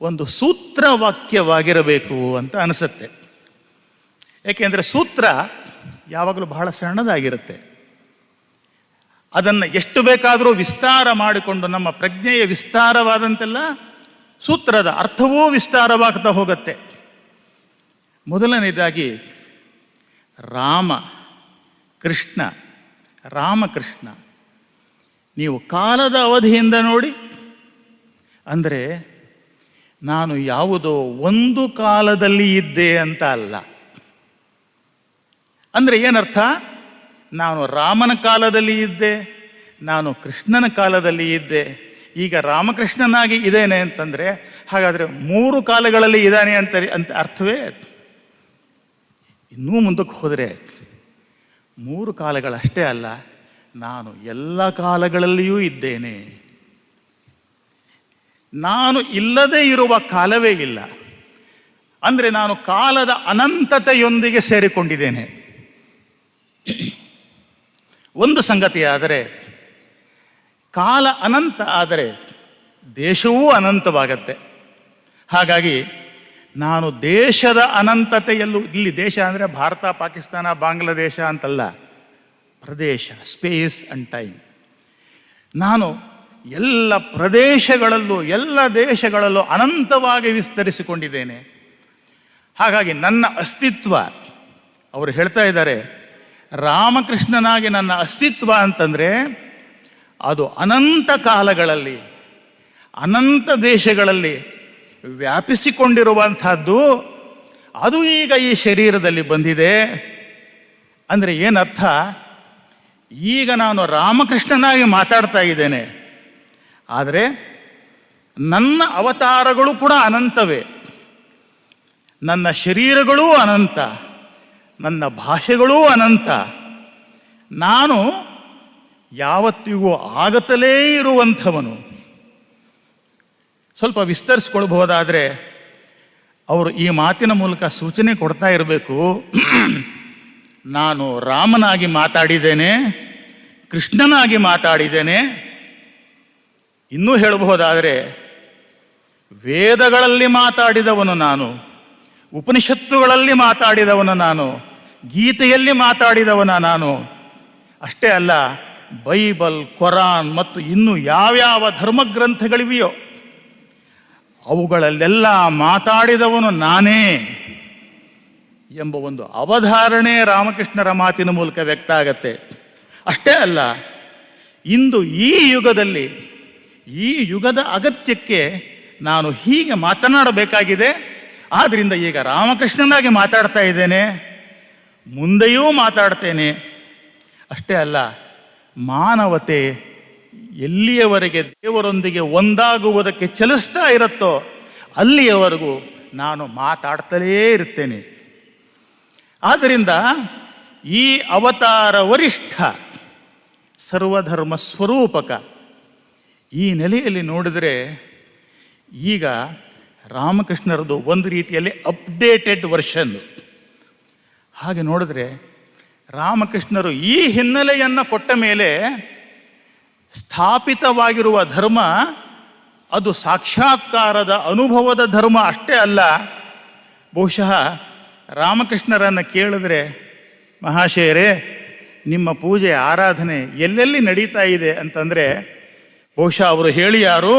ಒಂದು ಸೂತ್ರವಾಕ್ಯವಾಗಿರಬೇಕು ಅಂತ ಅನಿಸುತ್ತೆ. ಏಕೆಂದರೆ ಸೂತ್ರ ಯಾವಾಗಲೂ ಬಹಳ ಸಣ್ಣದಾಗಿರುತ್ತೆ. ಅದನ್ನು ಎಷ್ಟು ಬೇಕಾದರೂ ವಿಸ್ತಾರ ಮಾಡಿಕೊಂಡು ನಮ್ಮ ಪ್ರಜ್ಞೆಯ ವಿಸ್ತಾರವಾದಂತೆಲ್ಲ ಸೂತ್ರದ ಅರ್ಥವೂ ವಿಸ್ತಾರವಾಗ್ತಾ ಹೋಗುತ್ತೆ. ಮೊದಲನೇದಾಗಿ ರಾಮ ಕೃಷ್ಣ, ರಾಮಕೃಷ್ಣ. ನೀವು ಕಾಲದ ಅವಧಿಯಿಂದ ನೋಡಿ, ಅಂದರೆ ನಾನು ಯಾವುದೋ ಒಂದು ಕಾಲದಲ್ಲಿ ಇದ್ದೆ ಅಂತ ಅಲ್ಲ. ಅಂದರೆ ಏನರ್ಥ? ನಾನು ರಾಮನ ಕಾಲದಲ್ಲಿ ಇದ್ದೆ, ನಾನು ಕೃಷ್ಣನ ಕಾಲದಲ್ಲಿ ಇದ್ದೆ, ಈಗ ರಾಮಕೃಷ್ಣನಾಗಿ ಇದ್ದೇನೆ ಅಂತಂದರೆ ಹಾಗಾದರೆ 3 ಕಾಲಗಳಲ್ಲಿ ಇದ್ದಾನೆ ಅಂತ ಅರ್ಥವೇ? ಇನ್ನೂ ಮುಂದಕ್ಕೆ ಹೋದರೆ 3 ಕಾಲಗಳಷ್ಟೇ ಅಲ್ಲ, ನಾನು ಎಲ್ಲ ಕಾಲಗಳಲ್ಲಿಯೂ ಇದ್ದೇನೆ. ನಾನು ಇಲ್ಲದೇ ಇರುವ ಕಾಲವೇ ಇಲ್ಲ. ಅಂದರೆ ನಾನು ಕಾಲದ ಅನಂತತೆಯೊಂದಿಗೆ ಸೇರಿಕೊಂಡಿದ್ದೇನೆ. ಒಂದು ಸಂಗತಿ ಆದರೆ, ಕಾಲ ಅನಂತ ಆದರೆ ದೇಶವೂ ಅನಂತವಾಗತ್ತೆ. ಹಾಗಾಗಿ ನಾನು ದೇಶದ ಅನಂತತೆಯಲ್ಲೂ, ಇಲ್ಲಿ ದೇಶ ಅಂದರೆ ಭಾರತ, ಪಾಕಿಸ್ತಾನ, ಬಾಂಗ್ಲಾದೇಶ ಅಂತಲ್ಲ, ಪ್ರದೇಶ, ಸ್ಪೇಸ್ ಆ್ಯಂಡ್ ಟೈಮ್. ನಾನು ಎಲ್ಲ ಪ್ರದೇಶಗಳಲ್ಲೂ ಎಲ್ಲ ದೇಶಗಳಲ್ಲೂ ಅನಂತವಾಗಿ ವಿಸ್ತರಿಸಿಕೊಂಡಿದ್ದೇನೆ. ಹಾಗಾಗಿ ನನ್ನ ಅಸ್ತಿತ್ವ, ಅವರು ಹೇಳ್ತಾ ಇದ್ದಾರೆ, ರಾಮಕೃಷ್ಣನಾಗಿ ನನ್ನ ಅಸ್ತಿತ್ವ ಅಂತಂದರೆ ಅದು ಅನಂತ ಕಾಲಗಳಲ್ಲಿ ಅನಂತ ದೇಶಗಳಲ್ಲಿ ವ್ಯಾಪಿಸಿಕೊಂಡಿರುವಂಥದ್ದು. ಅದು ಈಗ ಈ ಶರೀರದಲ್ಲಿ ಬಂದಿದೆ. ಅಂದರೆ ಏನರ್ಥ? ಈಗ ನಾನು ರಾಮಕೃಷ್ಣನಾಗಿ ಮಾತಾಡ್ತಾ ಇದ್ದೇನೆ, ಆದರೆ ನನ್ನ ಅವತಾರಗಳು ಕೂಡ ಅನಂತವೇ. ನನ್ನ ಶರೀರಗಳೂ ಅನಂತ, ನನ್ನ ಭಾಷೆಗಳೂ ಅನಂತ. ನಾನು ಯಾವತ್ತಿಗೂ ಆಗತಲೇ ಇರುವಂಥವನು. ಸ್ವಲ್ಪ ವಿಸ್ತರಿಸ್ಕೊಳ್ಬಹುದಾದರೆ ಅವರು ಈ ಮಾತಿನ ಮೂಲಕ ಸೂಚನೆ ಕೊಡ್ತಾ ಇರಬೇಕು, ನಾನು ರಾಮನಾಗಿ ಮಾತಾಡಿದ್ದೇನೆ, ಕೃಷ್ಣನಾಗಿ ಮಾತಾಡಿದ್ದೇನೆ. ಇನ್ನೂ ಹೇಳಬಹುದಾದರೆ ವೇದಗಳಲ್ಲಿ ಮಾತಾಡಿದವನು ನಾನು, ಉಪನಿಷತ್ತುಗಳಲ್ಲಿ ಮಾತಾಡಿದವನು ನಾನು, ಗೀತೆಯಲ್ಲಿ ಮಾತಾಡಿದವನ ನಾನು. ಅಷ್ಟೇ ಅಲ್ಲ, ಬೈಬಲ್, ಕುರಾನ್ ಮತ್ತು ಇನ್ನು ಯಾವ್ಯಾವ ಧರ್ಮಗ್ರಂಥಗಳಿವೆಯೋ ಅವುಗಳಲ್ಲೆಲ್ಲ ಮಾತಾಡಿದವನು ನಾನೇ ಎಂಬ ಒಂದು ಅವಧಾರಣೆ ರಾಮಕೃಷ್ಣರ ಮಾತಿನ ಮೂಲಕ ವ್ಯಕ್ತ ಆಗತ್ತೆ. ಅಷ್ಟೇ ಅಲ್ಲ, ಇಂದು ಈ ಯುಗದಲ್ಲಿ, ಈ ಯುಗದ ಅಗತ್ಯಕ್ಕೆ ನಾನು ಹೀಗೆ ಮಾತನಾಡಬೇಕಾಗಿದೆ. ಆದ್ದರಿಂದ ಈಗ ರಾಮಕೃಷ್ಣನಾಗಿ ಮಾತಾಡ್ತಾ ಇದ್ದೇನೆ, ಮುಂದೆಯೂ ಮಾತಾಡ್ತೇನೆ. ಅಷ್ಟೇ ಅಲ್ಲ, ಮಾನವತೆ ಎಲ್ಲಿಯವರೆಗೆ ದೇವರೊಂದಿಗೆ ಒಂದಾಗುವುದಕ್ಕೆ ಚಲಿಸ್ತಾ ಇರುತ್ತೋ ಅಲ್ಲಿಯವರೆಗೂ ನಾನು ಮಾತಾಡ್ತಲೇ ಇರ್ತೇನೆ. ಆದ್ದರಿಂದ ಈ ಅವತಾರ ವರಿಷ್ಠ, ಸರ್ವಧರ್ಮ ಸ್ವರೂಪಕ, ಈ ನೆಲೆಯಲ್ಲಿ ನೋಡಿದರೆ ಈಗ ರಾಮಕೃಷ್ಣರದು ಒಂದು ರೀತಿಯಲ್ಲಿ ಅಪ್ಡೇಟೆಡ್ ವರ್ಷನ್. ಹಾಗೆ ನೋಡಿದ್ರೆ ರಾಮಕೃಷ್ಣರು ಈ ಹಿನ್ನೆಲೆಯನ್ನು ಕೊಟ್ಟ ಮೇಲೆ ಸ್ಥಾಪಿತವಾಗಿರುವ ಧರ್ಮ ಅದು ಸಾಕ್ಷಾತ್ಕಾರದ ಅನುಭವದ ಧರ್ಮ ಅಷ್ಟೇ ಅಲ್ಲ. ಬಹುಶಃ ರಾಮಕೃಷ್ಣರನ್ನು ಕೇಳಿದ್ರೆ, ಮಹಾಶಯರೇ ನಿಮ್ಮ ಪೂಜೆ ಆರಾಧನೆ ಎಲ್ಲೆಲ್ಲಿ ನಡೀತಾ ಇದೆ ಅಂತಂದರೆ ಬಹುಶಃ ಅವರು ಹೇಳಿ ಯಾರು,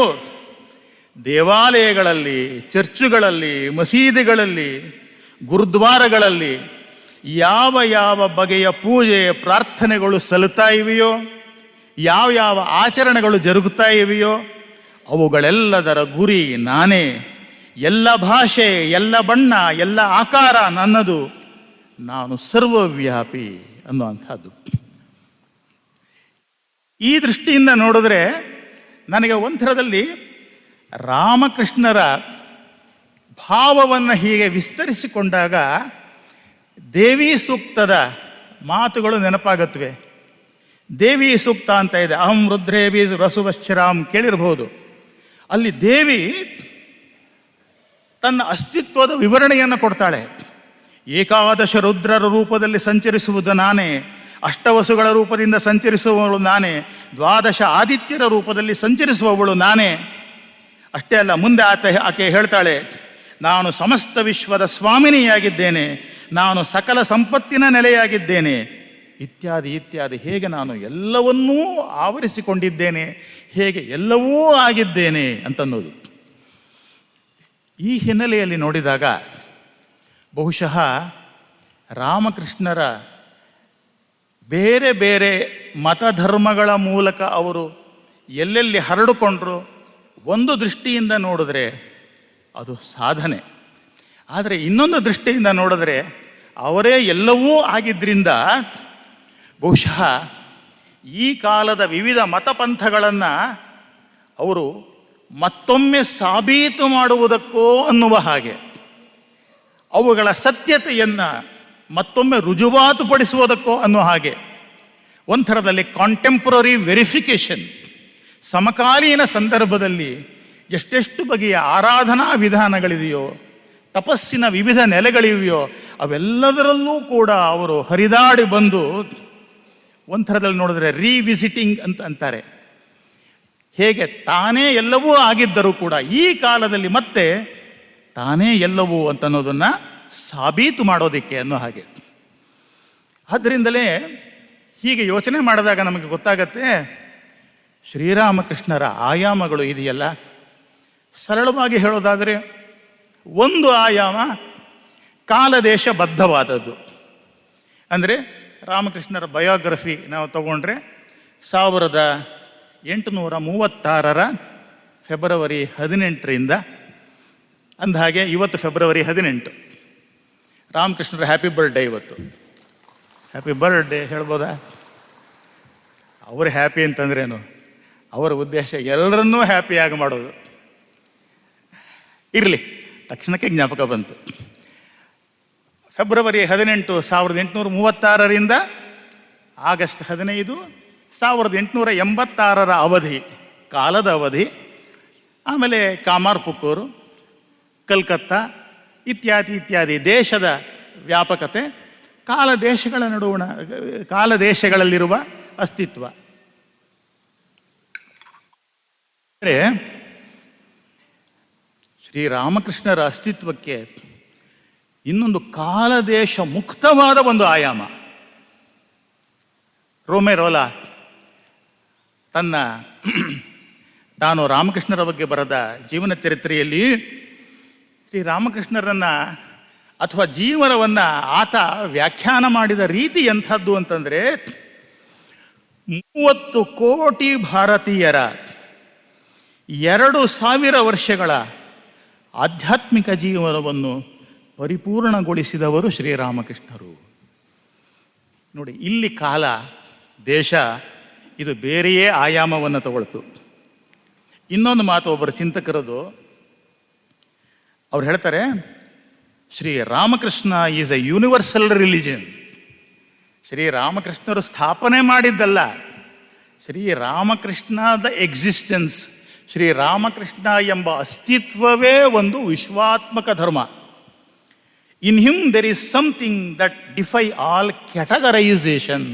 ದೇವಾಲಯಗಳಲ್ಲಿ, ಚರ್ಚುಗಳಲ್ಲಿ, ಮಸೀದಿಗಳಲ್ಲಿ, ಗುರುದ್ವಾರಗಳಲ್ಲಿ ಯಾವ ಯಾವ ಬಗೆಯ ಪೂಜೆ ಪ್ರಾರ್ಥನೆಗಳು ಸಲ್ಲುತ್ತಾ ಇವೆಯೋ, ಯಾವ ಯಾವ ಆಚರಣೆಗಳು ಜರುಗುತ್ತಾ ಇವೆಯೋ ಅವುಗಳೆಲ್ಲದರ ಗುರಿ ನಾನೇ. ಎಲ್ಲ ಭಾಷೆ, ಎಲ್ಲ ಬಣ್ಣ, ಎಲ್ಲ ಆಕಾರ ನನ್ನದು. ನಾನು ಸರ್ವವ್ಯಾಪಿ ಅನ್ನುವಂಥದ್ದು. ಈ ದೃಷ್ಟಿಯಿಂದ ನೋಡಿದ್ರೆ ನನಗೆ ಒಂಥರದಲ್ಲಿ ರಾಮಕೃಷ್ಣರ ಭಾವವನ್ನು ಹೀಗೆ ವಿಸ್ತರಿಸಿಕೊಂಡಾಗ ದೇವಿ ಸೂಕ್ತದ ಮಾತುಗಳು ನೆನಪಾಗತ್ವೆ. ದೇವಿ ಸೂಕ್ತ ಅಂತ ಇದೆ, ಅಹಂ ರುದ್ರೇವಿ ರಸುವಶ್ಚರಾಮ್ ಕೇಳಿರಬಹುದು. ಅಲ್ಲಿ ದೇವಿ ತನ್ನ ಅಸ್ತಿತ್ವದ ವಿವರಣೆಯನ್ನು ಕೊಡ್ತಾಳೆ. ಏಕಾದಶ ರುದ್ರರ ರೂಪದಲ್ಲಿ ಸಂಚರಿಸುವುದು ನಾನೇ, ಅಷ್ಟವಸುಗಳ ರೂಪದಿಂದ ಸಂಚರಿಸುವವಳು ನಾನೇ, ದ್ವಾದಶ ಆದಿತ್ಯರ ರೂಪದಲ್ಲಿ ಸಂಚರಿಸುವವಳು ನಾನೇ. ಅಷ್ಟೇ ಅಲ್ಲ, ಮುಂದೆ ಆಕೆ ಹೇಳ್ತಾಳೆ, ನಾನು ಸಮಸ್ತ ವಿಶ್ವದ ಸ್ವಾಮಿನಿಯಾಗಿದ್ದೇನೆ, ನಾನು ಸಕಲ ಸಂಪತ್ತಿನ ನೆಲೆಯಾಗಿದ್ದೇನೆ, ಇತ್ಯಾದಿ ಇತ್ಯಾದಿ. ಹೇಗೆ ನಾನು ಎಲ್ಲವನ್ನೂ ಆವರಿಸಿಕೊಂಡಿದ್ದೇನೆ, ಹೇಗೆ ಎಲ್ಲವೂ ಆಗಿದ್ದೇನೆ ಅಂತನ್ನೋದು. ಈ ಹಿನ್ನೆಲೆಯಲ್ಲಿ ನೋಡಿದಾಗ ಬಹುಶಃ ರಾಮಕೃಷ್ಣರ ಬೇರೆ ಬೇರೆ ಮತಧರ್ಮಗಳ ಮೂಲಕ ಅವರು ಎಲ್ಲೆಲ್ಲಿ ಹರಡಿಕೊಂಡ್ರು ಒಂದು ದೃಷ್ಟಿಯಿಂದ ನೋಡಿದ್ರೆ ಅದು ಸಾಧನೆ. ಆದರೆ ಇನ್ನೊಂದು ದೃಷ್ಟಿಯಿಂದ ನೋಡಿದ್ರೆ ಅವರೇ ಎಲ್ಲವೂ ಆಗಿದ್ದರಿಂದ ಬಹುಶಃ ಈ ಕಾಲದ ವಿವಿಧ ಮತಪಂಥಗಳನ್ನು ಅವರು ಮತ್ತೊಮ್ಮೆ ಸಾಬೀತು ಮಾಡುವುದಕ್ಕೋ ಅನ್ನುವ ಹಾಗೆ, ಅವುಗಳ ಸತ್ಯತೆಯನ್ನು ಮತ್ತೊಮ್ಮೆ ರುಜುವಾತುಪಡಿಸುವುದಕ್ಕೋ ಅನ್ನುವ ಹಾಗೆ ಒಂಥರದಲ್ಲಿ ಕಾಂಟೆಂಪ್ರರಿ ವೆರಿಫಿಕೇಷನ್, ಸಮಕಾಲೀನ ಸಂದರ್ಭದಲ್ಲಿ ಎಷ್ಟೆಷ್ಟು ಬಗೆಯ ಆರಾಧನಾ ವಿಧಾನಗಳಿದೆಯೋ, ತಪಸ್ಸಿನ ವಿವಿಧ ನೆಲೆಗಳಿವೆಯೋ ಅವೆಲ್ಲದರಲ್ಲೂ ಕೂಡ ಅವರು ಹರಿದಾಡಿ ಬಂದು ಒಂಥರದಲ್ಲಿ ನೋಡಿದ್ರೆ ರೀವಿಸಿಟಿಂಗ್ ಅಂತ ಅಂತಾರೆ. ಹೇಗೆ ತಾನೇ ಎಲ್ಲವೂ ಆಗಿದ್ದರೂ ಕೂಡ ಈ ಕಾಲದಲ್ಲಿ ಮತ್ತೆ ತಾನೇ ಎಲ್ಲವೂ ಅಂತ ಅನ್ನೋದನ್ನು ಸಾಬೀತು ಮಾಡೋದಕ್ಕೆ ಅನ್ನೋ ಹಾಗೆ. ಆದ್ದರಿಂದಲೇ ಹೀಗೆ ಯೋಚನೆ ಮಾಡಿದಾಗ ನಮಗೆ ಗೊತ್ತಾಗತ್ತೆ ಶ್ರೀರಾಮಕೃಷ್ಣರ ಆಯಾಮಗಳು ಇದೆಯಲ್ಲ, ಸರಳವಾಗಿ ಹೇಳೋದಾದರೆ ಒಂದು ಆಯಾಮ ಕಾಲದೇಶ ಬದ್ಧವಾದದ್ದು. ಅಂದರೆ ರಾಮಕೃಷ್ಣರ ಬಯೋಗ್ರಫಿ ನಾವು ತಗೊಂಡ್ರೆ 1836 ಫೆಬ್ರವರಿ 18ರಿಂದ ಅಂದಹಾಗೆ ಇವತ್ತು ಫೆಬ್ರವರಿ 18. ರಾಮಕೃಷ್ಣರ ಹ್ಯಾಪಿ ಬರ್ಡೇ ಇವತ್ತು. ಹ್ಯಾಪಿ ಬರ್ಡೇ ಹೇಳ್ಬೋದಾ? ಅವರು ಹ್ಯಾಪಿ ಅಂತಂದ್ರೇನು? ಅವರ ಉದ್ದೇಶ ಎಲ್ಲರನ್ನೂ ಹ್ಯಾಪಿಯಾಗಿ ಮಾಡೋದು. ಇರಲಿ, ತಕ್ಷಣಕ್ಕೆ ಜ್ಞಾಪಕ ಬಂತು. ಫೆಬ್ರವರಿ 18, 1836ರಿಂದ ಆಗಸ್ಟ್ 15, 1886 ಅವಧಿ, ಕಾಲದ ಅವಧಿ. ಆಮೇಲೆ ಕಾಮಾರ್ಪುಕ್ಕೂರು, ಕಲ್ಕತ್ತಾ ಇತ್ಯಾದಿ ಇತ್ಯಾದಿ ದೇಶದ ವ್ಯಾಪಕತೆ, ಕಾಲದೇಶಗಳಲ್ಲಿರುವ ಅಸ್ತಿತ್ವ. ಅಂದರೆ ಶ್ರೀರಾಮಕೃಷ್ಣರ ಅಸ್ತಿತ್ವಕ್ಕೆ ಇನ್ನೊಂದು ಕಾಲದೇಶ ಮುಕ್ತವಾದ ಒಂದು ಆಯಾಮ. ರೋಮೆರೋಲಾ ತಾನು ರಾಮಕೃಷ್ಣರ ಬಗ್ಗೆ ಬರೆದ ಜೀವನ ಚರಿತ್ರೆಯಲ್ಲಿ ಶ್ರೀರಾಮಕೃಷ್ಣರನ್ನು ಅಥವಾ ಜೀವನವನ್ನು ಆತ ವ್ಯಾಖ್ಯಾನ ಮಾಡಿದ ರೀತಿ ಎಂಥದ್ದು ಅಂತಂದರೆ 30 ಕೋಟಿ ಭಾರತೀಯರ 2000 ವರ್ಷಗಳ ಆಧ್ಯಾತ್ಮಿಕ ಜೀವನವನ್ನು ಪರಿಪೂರ್ಣಗೊಳಿಸಿದವರು ಶ್ರೀರಾಮಕೃಷ್ಣರು. ನೋಡಿ, ಇಲ್ಲಿ ಕಾಲ ದೇಶ ಇದು ಬೇರೆಯೇ ಆಯಾಮವನ್ನು ತಗೊಳ್ತು. ಇನ್ನೊಂದು ಮಾತು ಒಬ್ಬರು ಚಿಂತಕರದು, ಅವ್ರು ಹೇಳ್ತಾರೆ Sri Ramakrishna is A universal religion. ಶ್ರೀರಾಮಕೃಷ್ಣರು ಸ್ಥಾಪನೆ ಮಾಡಿದ್ದಲ್ಲ, ಶ್ರೀರಾಮಕೃಷ್ಣದ ಎಕ್ಸಿಸ್ಟೆನ್ಸ್, ಶ್ರೀರಾಮಕೃಷ್ಣ ಎಂಬ ಅಸ್ತಿತ್ವವೇ ಒಂದು ವಿಶ್ವಾತ್ಮಕ ಧರ್ಮ. In him there is something that defy all categorisation.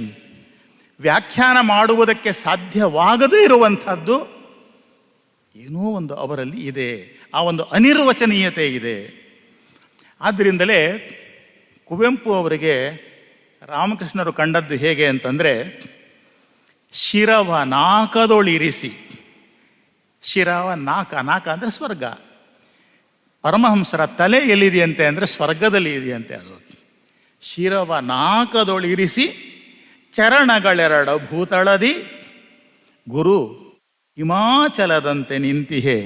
ವ್ಯಾಖ್ಯಾನ ಮಾಡುವುದಕ್ಕೆ ಸಾಧ್ಯವಾಗದೇ ಇರುವಂಥದ್ದು ಏನೋ ಒಂದು ಅವರಲ್ಲಿ ಇದೆ, ಆ ಒಂದು ಅನಿರ್ವಚನೀಯತೆ ಇದೆ. ಆದ್ದರಿಂದಲೇ ಕುವೆಂಪು ಅವರಿಗೆ ರಾಮಕೃಷ್ಣರು ಕಂಡದ್ದು ಹೇಗೆ ಅಂತಂದರೆ, ಶಿರವ ನಾಕದೊಳಿರಿಸಿ, ಶಿರವ ನಾಕ ಅಂದರೆ ಸ್ವರ್ಗ, ಪರಮಹಂಸರ ತಲೆ ಎಲ್ಲಿದೆಯಂತೆ ಅಂದರೆ ಸ್ವರ್ಗದಲ್ಲಿ ಇದೆಯಂತೆ. ಅದು ಶಿರವ ನಾಕದೊಳಿರಿಸಿ ಚರಣಗಳೆರಡ ಭೂತಳದಿ ಗುರು ಹಿಮಾಚಲದಂತೆ ನಿಂತಿಹೆ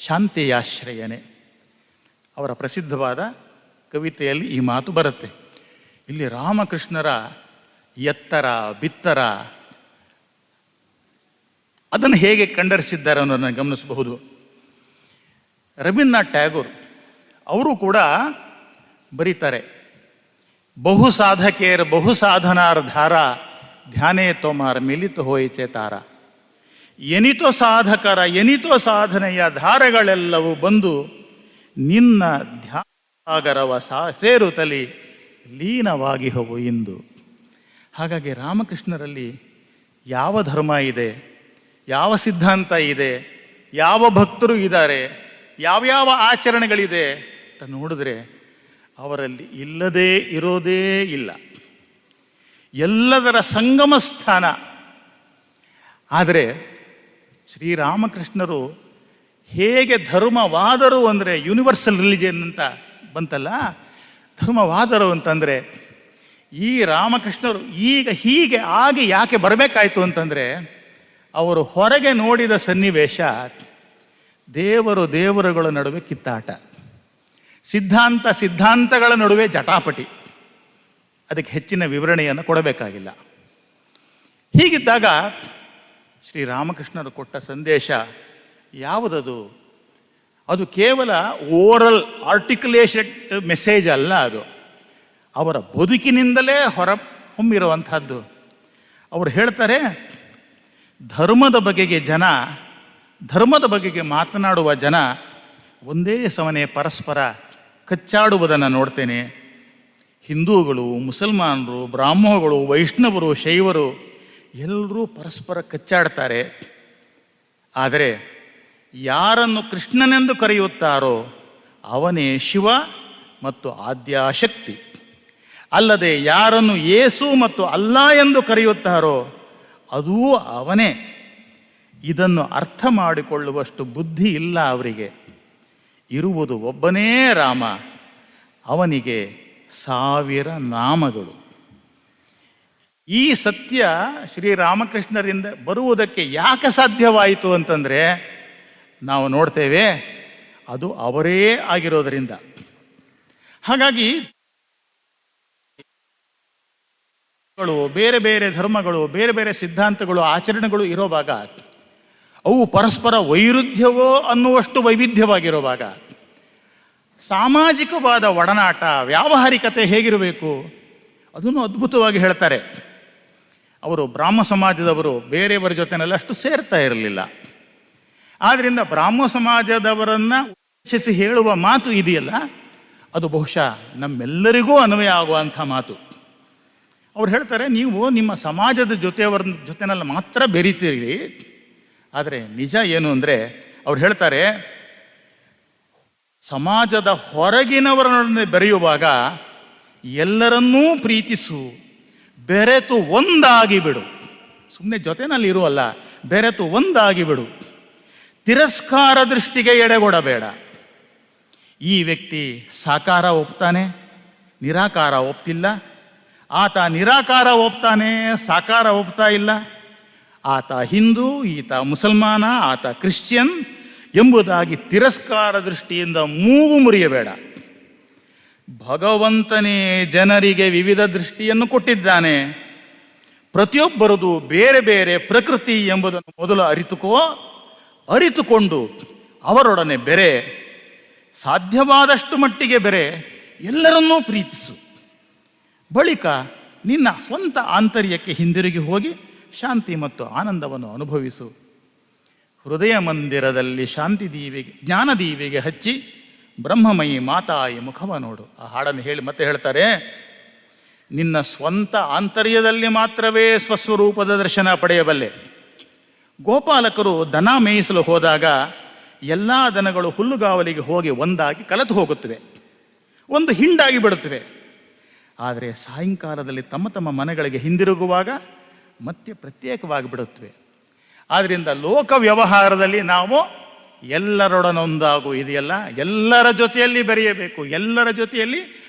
ಶಾಂತಿಯಾಶ್ರಯನೆ. ಅವರ ಪ್ರಸಿದ್ಧವಾದ ಕವಿತೆಯಲ್ಲಿ ಈ ಮಾತು ಬರುತ್ತೆ. ಇಲ್ಲಿ ರಾಮಕೃಷ್ಣರ ಎತ್ತರ ಬಿತ್ತರ ಅದನ್ನು ಹೇಗೆ ಕಂಡರಿಸಿದ್ದಾರೆ ಅನ್ನೋದನ್ನು ಗಮನಿಸಬಹುದು. ರವೀಂದ್ರನಾಥ್ ಟ್ಯಾಗೋರ್ ಅವರು ಕೂಡ ಬರೀತಾರೆ, ಬಹು ಸಾಧಕೇರ್ ಬಹು ಸಾಧನಾರ್ ಧಾರ ಧ್ಯಾನೇ ತೋಮಾರ್ ಮಿಲಿತ ಹೋಯಿಚೆ ತಾರ. ಎನಿತೋ ಸಾಧಕರ ಎನಿತೋ ಸಾಧನೆಯ ಧಾರೆಗಳೆಲ್ಲವೂ ಬಂದು ನಿನ್ನ ಧ್ಯಾನಸಾಗರವ ಸೇರುತ್ತಲಿ ಲೀನವಾಗಿ ಹೋಗು ಇಂದು. ಹಾಗಾಗಿ ರಾಮಕೃಷ್ಣರಲ್ಲಿ ಯಾವ ಧರ್ಮ ಇದೆ, ಯಾವ ಸಿದ್ಧಾಂತ ಇದೆ, ಯಾವ ಭಕ್ತರು ಇದ್ದಾರೆ, ಯಾವ್ಯಾವ ಆಚರಣೆಗಳಿದೆ ಅಂತ ನೋಡಿದ್ರೆ ಅವರಲ್ಲಿ ಇಲ್ಲದೇ ಇರೋದೇ ಇಲ್ಲ. ಎಲ್ಲದರ ಸಂಗಮ ಸ್ಥಾನ. ಆದರೆ ಶ್ರೀರಾಮಕೃಷ್ಣರು ಹೇಗೆ ಧರ್ಮವಾದರು ಅಂದರೆ ಯೂನಿವರ್ಸಲ್ ರಿಲಿಜನ್ ಅಂತ ಬಂತಲ್ಲ, ಧರ್ಮವಾದರು ಅಂತಂದರೆ ಈ ರಾಮಕೃಷ್ಣರು ಈಗ ಹೀಗೆ ಆಗಿ ಯಾಕೆ ಬರಬೇಕಾಯ್ತು ಅಂತಂದರೆ, ಅವರು ಹೊರಗೆ ನೋಡಿದ ಸನ್ನಿವೇಶ ದೇವರುಗಳ ನಡುವೆ ಕಿತ್ತಾಟ, ಸಿದ್ಧಾಂತಗಳ ನಡುವೆ ಜಟಾಪಟಿ. ಅದಕ್ಕೆ ಹೆಚ್ಚಿನ ವಿವರಣೆಯನ್ನು ಕೊಡಬೇಕಾಗಿಲ್ಲ. ಹೀಗಿದ್ದಾಗ ಶ್ರೀರಾಮಕೃಷ್ಣರು ಕೊಟ್ಟ ಸಂದೇಶ ಯಾವುದದು? ಅದು ಕೇವಲ ಓರಲ್ ಆರ್ಟಿಕ್ಯುಲೇಷೆಡ್ ಮೆಸೇಜ್ ಅಲ್ಲ, ಅದು ಅವರ ಬದುಕಿನಿಂದಲೇ ಹೊರ ಹೊಮ್ಮಿರುವಂಥದ್ದು. ಅವರು ಹೇಳ್ತಾರೆ, ಧರ್ಮದ ಬಗೆಗೆ ಮಾತನಾಡುವ ಜನ ಒಂದೇ ಸಮನೆ ಪರಸ್ಪರ ಕಚ್ಚಾಡುವುದನ್ನು ನೋಡ್ತೇನೆ. ಹಿಂದೂಗಳು, ಮುಸಲ್ಮಾನರು, ಬ್ರಾಹ್ಮಣಗಳು, ವೈಷ್ಣವರು, ಶೈವರು ಎಲ್ಲರೂ ಪರಸ್ಪರ ಕಚ್ಚಾಡ್ತಾರೆ. ಆದರೆ ಯಾರನ್ನು ಕೃಷ್ಣನೆಂದು ಕರೆಯುತ್ತಾರೋ ಅವನೇ ಶಿವ ಮತ್ತು ಆದ್ಯಾಶಕ್ತಿ. ಅಲ್ಲದೆ ಯಾರನ್ನು ಯೇಸು ಮತ್ತು ಅಲ್ಲ ಎಂದು ಕರೆಯುತ್ತಾರೋ ಅದೂ ಅವನೇ. ಇದನ್ನು ಅರ್ಥ ಮಾಡಿಕೊಳ್ಳುವಷ್ಟು ಬುದ್ಧಿ ಇಲ್ಲ ಅವರಿಗೆ. ಇರುವುದು ಒಬ್ಬನೇ ರಾಮ, ಅವನಿಗೆ 1000 ನಾಮಗಳು. ಈ ಸತ್ಯ ಶ್ರೀರಾಮಕೃಷ್ಣರಿಂದ ಬರುವುದಕ್ಕೆ ಯಾಕೆ ಸಾಧ್ಯವಾಯಿತು ಅಂತಂದರೆ, ನಾವು ನೋಡ್ತೇವೆ ಅದು ಅವರೇ ಆಗಿರೋದರಿಂದ. ಹಾಗಾಗಿ ಬೇರೆ ಬೇರೆ ಧರ್ಮಗಳು, ಬೇರೆ ಬೇರೆ ಸಿದ್ಧಾಂತಗಳು, ಆಚರಣೆಗಳು ಇರೋವಾಗ ಅವು ಪರಸ್ಪರ ವೈರುಧ್ಯವೋ ಅನ್ನುವಷ್ಟು ವೈವಿಧ್ಯವಾಗಿರುವಾಗ ಸಾಮಾಜಿಕವಾದ ಒಡನಾಟ, ವ್ಯಾವಹಾರಿಕತೆ ಹೇಗಿರಬೇಕು ಅದನ್ನು ಅದ್ಭುತವಾಗಿ ಹೇಳ್ತಾರೆ. ಅವರು ಬ್ರಾಹ್ಮ ಸಮಾಜದವರು ಬೇರೆಯವರ ಜೊತೆನೆಲ್ಲ ಅಷ್ಟು ಸೇರ್ತಾ ಇರಲಿಲ್ಲ. ಆದ್ದರಿಂದ ಬ್ರಾಹ್ಮ ಸಮಾಜದವರನ್ನು ಉದ್ದೇಶಿಸಿ ಹೇಳುವ ಮಾತು ಇದೆಯಲ್ಲ, ಅದು ಬಹುಶಃ ನಮ್ಮೆಲ್ಲರಿಗೂ ಅನ್ವಯ ಆಗುವಂಥ ಮಾತು. ಅವ್ರು ಹೇಳ್ತಾರೆ, ನೀವು ನಿಮ್ಮ ಸಮಾಜದ ಜೊತೆನೆಲ್ಲ ಮಾತ್ರ ಬೆರೀತೀರಿ. ಆದರೆ ನಿಜ ಏನು ಅಂದರೆ, ಅವ್ರು ಹೇಳ್ತಾರೆ, ಸಮಾಜದ ಹೊರಗಿನವರನ್ನು ಬೆರೆಯುವಾಗ ಎಲ್ಲರನ್ನೂ ಪ್ರೀತಿಸು, ಬೆರೆತು ಒಂದಾಗಿ ಬಿಡು. ಸುಮ್ಮನೆ ಜೊತೆನಲ್ಲಿ ಇರುವಲ್ಲ, ಬೆರೆತು ಒಂದಾಗಿ ಬಿಡು. ತಿರಸ್ಕಾರ ದೃಷ್ಟಿಗೆ ಎಡೆಗೊಡಬೇಡ. ಈ ವ್ಯಕ್ತಿ ಸಾಕಾರ ಒಪ್ತಾನೆ, ನಿರಾಕಾರ ಒಪ್ತಿಲ್ಲ. ಆತ ನಿರಾಕಾರ ಒಪ್ತಾನೆ, ಸಾಕಾರ ಒಪ್ತಾ ಇಲ್ಲ. ಆತ ಹಿಂದೂ, ಈತ ಮುಸಲ್ಮಾನ, ಆತ ಕ್ರಿಶ್ಚಿಯನ್ ಎಂಬುದಾಗಿ ತಿರಸ್ಕಾರ ದೃಷ್ಟಿಯಿಂದ ಮೂಗು ಮುರಿಯಬೇಡ. ಭಗವಂತನೇ ಜನರಿಗೆ ವಿವಿಧ ದೃಷ್ಟಿಯನ್ನು ಕೊಟ್ಟಿದ್ದಾನೆ. ಪ್ರತಿಯೊಬ್ಬರದು ಬೇರೆ ಬೇರೆ ಪ್ರಕೃತಿ ಎಂಬುದನ್ನು ಮೊದಲು ಅರಿತುಕೊಂಡು ಅವರೊಡನೆ ಬೆರೆ, ಸಾಧ್ಯವಾದಷ್ಟು ಮಟ್ಟಿಗೆ ಬೆರೆ, ಎಲ್ಲರನ್ನೂ ಪ್ರೀತಿಸು. ಬಳಿಕ ನಿನ್ನ ಸ್ವಂತ ಆಂತರ್ಯಕ್ಕೆ ಹಿಂದಿರುಗಿ ಹೋಗಿ ಶಾಂತಿ ಮತ್ತು ಆನಂದವನ್ನು ಅನುಭವಿಸು. ಹೃದಯ ಮಂದಿರದಲ್ಲಿ ಶಾಂತಿ ದೀವಿಗೆ, ಜ್ಞಾನ ದೀವಿಗೆ ಹಚ್ಚಿ ಬ್ರಹ್ಮಮಯಿ ಮಾತಾಯಿ ಮುಖವ ನೋಡು. ಆ ಹಾಡನ್ನು ಹೇಳಿ ಮತ್ತೆ ಹೇಳ್ತಾರೆ, ನಿನ್ನ ಸ್ವಂತ ಆಂತರ್ಯದಲ್ಲಿ ಮಾತ್ರವೇ ಸ್ವಸ್ವರೂಪದ ದರ್ಶನ ಪಡೆಯಬಲ್ಲೆ. ಗೋಪಾಲಕರು ದನ ಮೇಯಿಸಲು ಹೋದಾಗ ಎಲ್ಲ ದನಗಳು ಹುಲ್ಲುಗಾವಲಿಗೆ ಹೋಗಿ ಒಂದಾಗಿ ಕಲೆತು ಹೋಗುತ್ತವೆ, ಒಂದು ಹಿಂಡಾಗಿ ಬಿಡುತ್ತವೆ. ಆದರೆ ಸಾಯಂಕಾಲದಲ್ಲಿ ತಮ್ಮ ತಮ್ಮ ಮನೆಗಳಿಗೆ ಹಿಂದಿರುಗುವಾಗ ಮತ್ತೆ ಪ್ರತ್ಯೇಕವಾಗಿ ಬಿಡುತ್ತವೆ. ಆದ್ದರಿಂದ ಲೋಕ ವ್ಯವಹಾರದಲ್ಲಿ ನಾವು ಎಲ್ಲರೊಡನೊಂದಾಗು ಇದೆಯಲ್ಲ, ಎಲ್ಲರ ಜೊತೆಯಲ್ಲಿ ಬೆರೆಯಬೇಕು, ಎಲ್ಲರ ಜೊತೆಯಲ್ಲಿ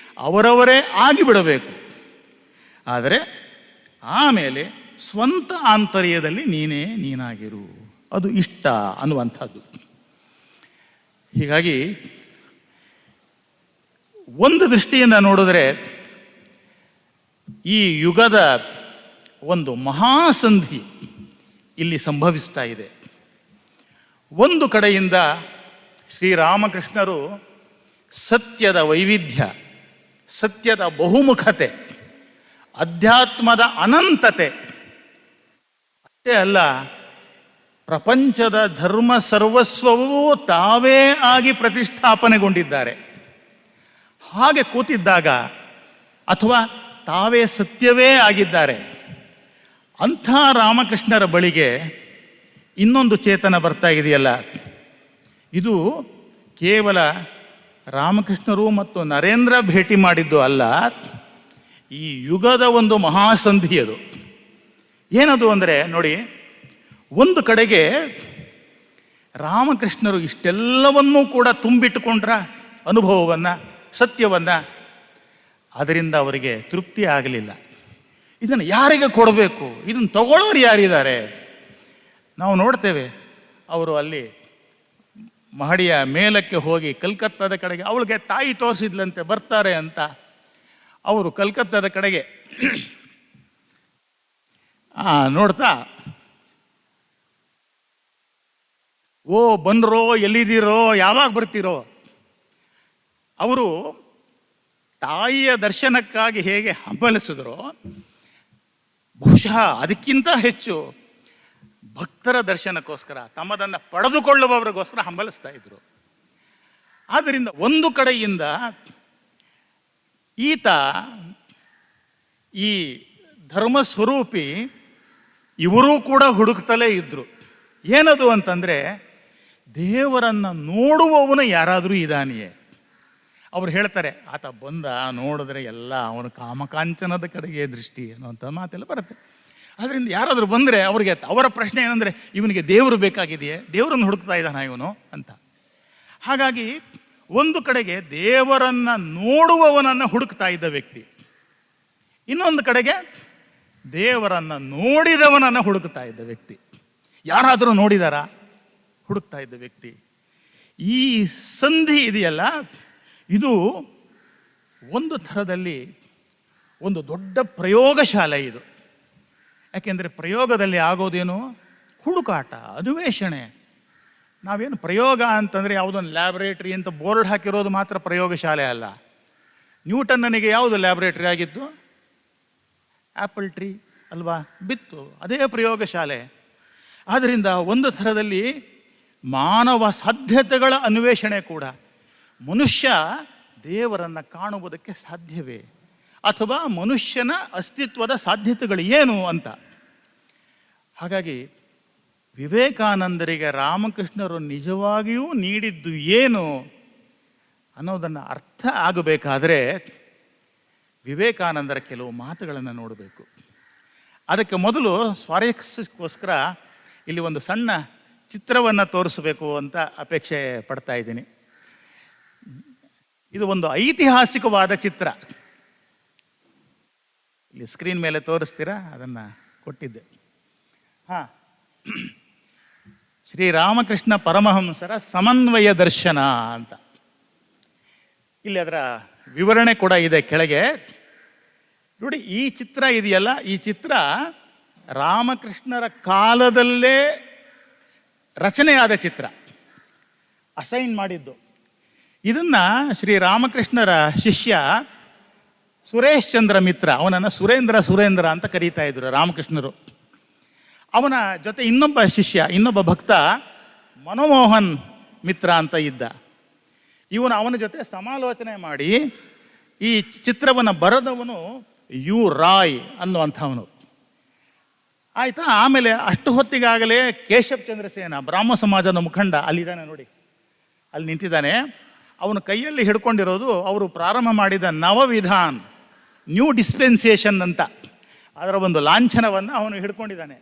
ಅವರವರೇ ಆಗಿಬಿಡಬೇಕು. ಆದರೆ ಆಮೇಲೆ ಸ್ವಂತ ಆಂತರ್ಯದಲ್ಲಿ ನೀನಾಗಿರು, ಅದು ಇಷ್ಟ ಅನ್ನುವಂಥದ್ದು. ಹೀಗಾಗಿ ಒಂದು ದೃಷ್ಟಿಯಿಂದ ನೋಡಿದ್ರೆ ಈ ಯುಗದ ಒಂದು ಮಹಾಸಂಧಿ ಇಲ್ಲಿ ಸಂಭವಿಸ್ತಾ ಇದೆ. ಒಂದು ಕಡೆಯಿಂದ ಶ್ರೀರಾಮಕೃಷ್ಣರು ಸತ್ಯದ ವೈವಿಧ್ಯ, ಸತ್ಯದ ಬಹುಮುಖತೆ, ಅಧ್ಯಾತ್ಮದ ಅನಂತತೆ ಅಷ್ಟೇ ಅಲ್ಲ, ಪ್ರಪಂಚದ ಧರ್ಮ ಸರ್ವಸ್ವವೂ ತಾವೇ ಆಗಿ ಪ್ರತಿಷ್ಠಾಪನೆಗೊಂಡಿದ್ದಾರೆ. ಹಾಗೆ ಕೂತಿದ್ದಾಗ ಅಥವಾ ತಾವೇ ಸತ್ಯವೇ ಆಗಿದ್ದಾರೆ. ಅಂಥ ರಾಮಕೃಷ್ಣರ ಬಳಿಗೆ ಇನ್ನೊಂದು ಚೇತನ ಬರ್ತಾ ಇದೆಯಲ್ಲ, ಇದು ಕೇವಲ ರಾಮಕೃಷ್ಣರು ಮತ್ತು ನರೇಂದ್ರ ಭೇಟಿ ಮಾಡಿದ್ದು ಅಲ್ಲ, ಈ ಯುಗದ ಒಂದು ಮಹಾಸಂಧಿ ಅದು. ಏನದು ಅಂದರೆ ನೋಡಿ, ಒಂದು ಕಡೆಗೆ ರಾಮಕೃಷ್ಣರು ಇಷ್ಟೆಲ್ಲವನ್ನೂ ಕೂಡ ತುಂಬಿಟ್ಟುಕೊಂಡ್ರ ಅನುಭವವನ್ನು, ಸತ್ಯವನ್ನು. ಅದರಿಂದ ಅವರಿಗೆ ತೃಪ್ತಿ ಆಗಲಿಲ್ಲ. ಇದನ್ನು ಯಾರಿಗೆ ಕೊಡಬೇಕು, ಇದನ್ನು ತಗೊಳ್ಳೋರು ಯಾರಿದ್ದಾರೆ? ನಾವು ನೋಡ್ತೇವೆ, ಅವರು ಅಲ್ಲಿ ಮಹಡಿಯ ಮೇಲಕ್ಕೆ ಹೋಗಿ ಕಲ್ಕತ್ತಾದ ಕಡೆಗೆ, ಅವಳಿಗೆ ತಾಯಿ ತೋರಿಸಿದ್ಲಂತೆ ಬರ್ತಾರೆ ಅಂತ. ಅವರು ಕಲ್ಕತ್ತಾದ ಕಡೆಗೆ ನೋಡ್ತಾ, ಓ ಬನ್ರೋ, ಎಲ್ಲಿದ್ದೀರೋ, ಯಾವಾಗ ಬರ್ತೀರೋ? ಅವರು ತಾಯಿಯ ದರ್ಶನಕ್ಕಾಗಿ ಹೇಗೆ ಹಂಬಲಿಸಿದ್ರೋ, ಬಹುಶಃ ಅದಕ್ಕಿಂತ ಹೆಚ್ಚು ಭಕ್ತರ ದರ್ಶನಕ್ಕೋಸ್ಕರ, ತಮ್ಮದನ್ನು ಪಡೆದುಕೊಳ್ಳುವವರಿಗೋಸ್ಕರ ಹಂಬಲಿಸ್ತಾ ಇದ್ರು. ಆದ್ದರಿಂದ ಒಂದು ಕಡೆಯಿಂದ ಈತ ಈ ಧರ್ಮಸ್ವರೂಪಿ ಇವರೂ ಕೂಡ ಹುಡುಕ್ತಲೇ ಇದ್ದರು. ಏನದು ಅಂತಂದರೆ, ದೇವರನ್ನು ನೋಡುವವನು ಯಾರಾದರೂ ಇದ್ದಾನೆಯೇ? ಅವ್ರು ಹೇಳ್ತಾರೆ, ಆತ ಬಂದ ನೋಡಿದ್ರೆ ಎಲ್ಲ ಅವನು ಕಾಮಕಾಂಚನದ ಕಡೆಗೆ ದೃಷ್ಟಿ ಅನ್ನುವಂಥ ಮಾತೆಲ್ಲ ಬರುತ್ತೆ. ಅದರಿಂದ ಯಾರಾದರೂ ಬಂದರೆ ಅವರಿಗೆ ಅವರ ಪ್ರಶ್ನೆ ಏನಂದರೆ, ಇವನಿಗೆ ದೇವರು ಬೇಕಾಗಿದೆಯೇ, ದೇವರನ್ನು ಹುಡುಕ್ತಾ ಇದ್ದಾನ ಇವನು ಅಂತ. ಹಾಗಾಗಿ ಒಂದು ಕಡೆಗೆ ದೇವರನ್ನು ನೋಡುವವನನ್ನು ಹುಡುಕ್ತಾ ಇದ್ದ ವ್ಯಕ್ತಿ, ಇನ್ನೊಂದು ಕಡೆಗೆ ದೇವರನ್ನು ನೋಡಿದವನನ್ನು ಹುಡುಕ್ತಾ ಇದ್ದ ವ್ಯಕ್ತಿ. ಯಾರಾದರೂ ನೋಡಿದಾರಾ? ಹುಡುಕ್ತಾ ಇದ್ದ ವ್ಯಕ್ತಿ. ಈ ಸಂಧಿ ಇದೆಯಲ್ಲ, ಇದು ಒಂದು ಥರದಲ್ಲಿ ಒಂದು ದೊಡ್ಡ ಪ್ರಯೋಗಶಾಲೆ ಇದು. ಯಾಕೆಂದರೆ ಪ್ರಯೋಗದಲ್ಲಿ ಆಗೋದೇನು? ಹುಡುಕಾಟ, ಅನ್ವೇಷಣೆ. ನಾವೇನು ಪ್ರಯೋಗ ಅಂತಂದರೆ ಯಾವುದೊಂದು ಲ್ಯಾಬ್ರೇಟ್ರಿ ಅಂತ ಬೋರ್ಡ್ ಹಾಕಿರೋದು ಮಾತ್ರ ಪ್ರಯೋಗಶಾಲೆ ಅಲ್ಲ. ನ್ಯೂಟನ್ನನಿಗೆ ಯಾವುದು ಲ್ಯಾಬ್ರೇಟ್ರಿ ಆಗಿತ್ತು? ಆ್ಯಪಲ್ ಟ್ರೀ ಅಲ್ವಾ, ಬಿತ್ತು, ಅದೇ ಪ್ರಯೋಗಶಾಲೆ. ಆದ್ದರಿಂದ ಒಂದು ಥರದಲ್ಲಿ ಮಾನವ ಸಾಧ್ಯತೆಗಳ ಅನ್ವೇಷಣೆ ಕೂಡ. ಮನುಷ್ಯ ದೇವರನ್ನು ಕಾಣುವುದಕ್ಕೆ ಸಾಧ್ಯವೇ, ಅಥವಾ ಮನುಷ್ಯನ ಅಸ್ತಿತ್ವದ ಸಾಧ್ಯತೆಗಳು ಏನು ಅಂತ. ಹಾಗಾಗಿ ವಿವೇಕಾನಂದರಿಗೆ ರಾಮಕೃಷ್ಣರು ನಿಜವಾಗಿಯೂ ನೀಡಿದ್ದು ಏನು ಅನ್ನೋದನ್ನು ಅರ್ಥ ಆಗಬೇಕಾದರೆ ವಿವೇಕಾನಂದರ ಕೆಲವು ಮಾತುಗಳನ್ನು ನೋಡಬೇಕು. ಅದಕ್ಕೆ ಮೊದಲು ಸ್ವಾರಸ್ಯಕ್ಕೋಸ್ಕರ ಇಲ್ಲಿ ಒಂದು ಸಣ್ಣ ಚಿತ್ರವನ್ನು ತೋರಿಸಬೇಕು ಅಂತ ಅಪೇಕ್ಷೆ ಪಡ್ತಾ ಇದ್ದೀನಿ. ಇದು ಒಂದು ಐತಿಹಾಸಿಕವಾದ ಚಿತ್ರ. ಇಲ್ಲಿ ಸ್ಕ್ರೀನ್ ಮೇಲೆ ತೋರಿಸ್ತೀರಾ? ಅದನ್ನು ಕೊಟ್ಟಿದ್ದೆ. ಶ್ರೀರಾಮಕೃಷ್ಣ ಪರಮಹಂಸರ ಸಮನ್ವಯ ದರ್ಶನ ಅಂತ. ಇಲ್ಲಿ ಅದರ ವಿವರಣೆ ಕೂಡ ಇದೆ ಕೆಳಗೆ ನೋಡಿ. ಈ ಚಿತ್ರ ಇದೆಯಲ್ಲ, ಈ ಚಿತ್ರ ರಾಮಕೃಷ್ಣರ ಕಾಲದಲ್ಲೇ ರಚನೆಯಾದ ಚಿತ್ರ, ಅಸೈನ್ ಮಾಡಿದ್ದು. ಇದನ್ನು ಶ್ರೀರಾಮಕೃಷ್ಣರ ಶಿಷ್ಯ ಸುರೇಶ್ ಚಂದ್ರ ಮಿತ್ರ, ಅವನನ್ನು ಸುರೇಂದ್ರ ಅಂತ ಕರೀತಾ ಇದ್ರು ರಾಮಕೃಷ್ಣರು. ಅವನ ಜೊತೆ ಇನ್ನೊಬ್ಬ ಶಿಷ್ಯ, ಇನ್ನೊಬ್ಬ ಭಕ್ತ ಮನಮೋಹನ್ ಮಿತ್ರ ಅಂತ ಇದ್ದ. ಅವನ ಜೊತೆ ಸಮಾಲೋಚನೆ ಮಾಡಿ ಈ ಚಿತ್ರವನ್ನು ಬರೆದವನು ಯು ರಾಯ್ ಅನ್ನುವಂಥವನು. ಆಯಿತಾ. ಆಮೇಲೆ ಅಷ್ಟು ಹೊತ್ತಿಗಾಗಲೇ ಕೇಶವ್ ಚಂದ್ರಸೇನ, ಬ್ರಾಹ್ಮ ಸಮಾಜದ ಮುಖಂಡ, ಅಲ್ಲಿದ್ದಾನೆ ನೋಡಿ, ಅಲ್ಲಿ ನಿಂತಿದ್ದಾನೆ. ಅವನು ಕೈಯಲ್ಲಿ ಹಿಡ್ಕೊಂಡಿರೋದು ಅವರು ಪ್ರಾರಂಭ ಮಾಡಿದ ನವವಿಧಾನ್, ನ್ಯೂ ಡಿಸ್ಪೆನ್ಸೇಷನ್ ಅಂತ, ಅದರ ಒಂದು ಲಾಂಛನವನ್ನು ಅವನು ಹಿಡ್ಕೊಂಡಿದ್ದಾನೆ.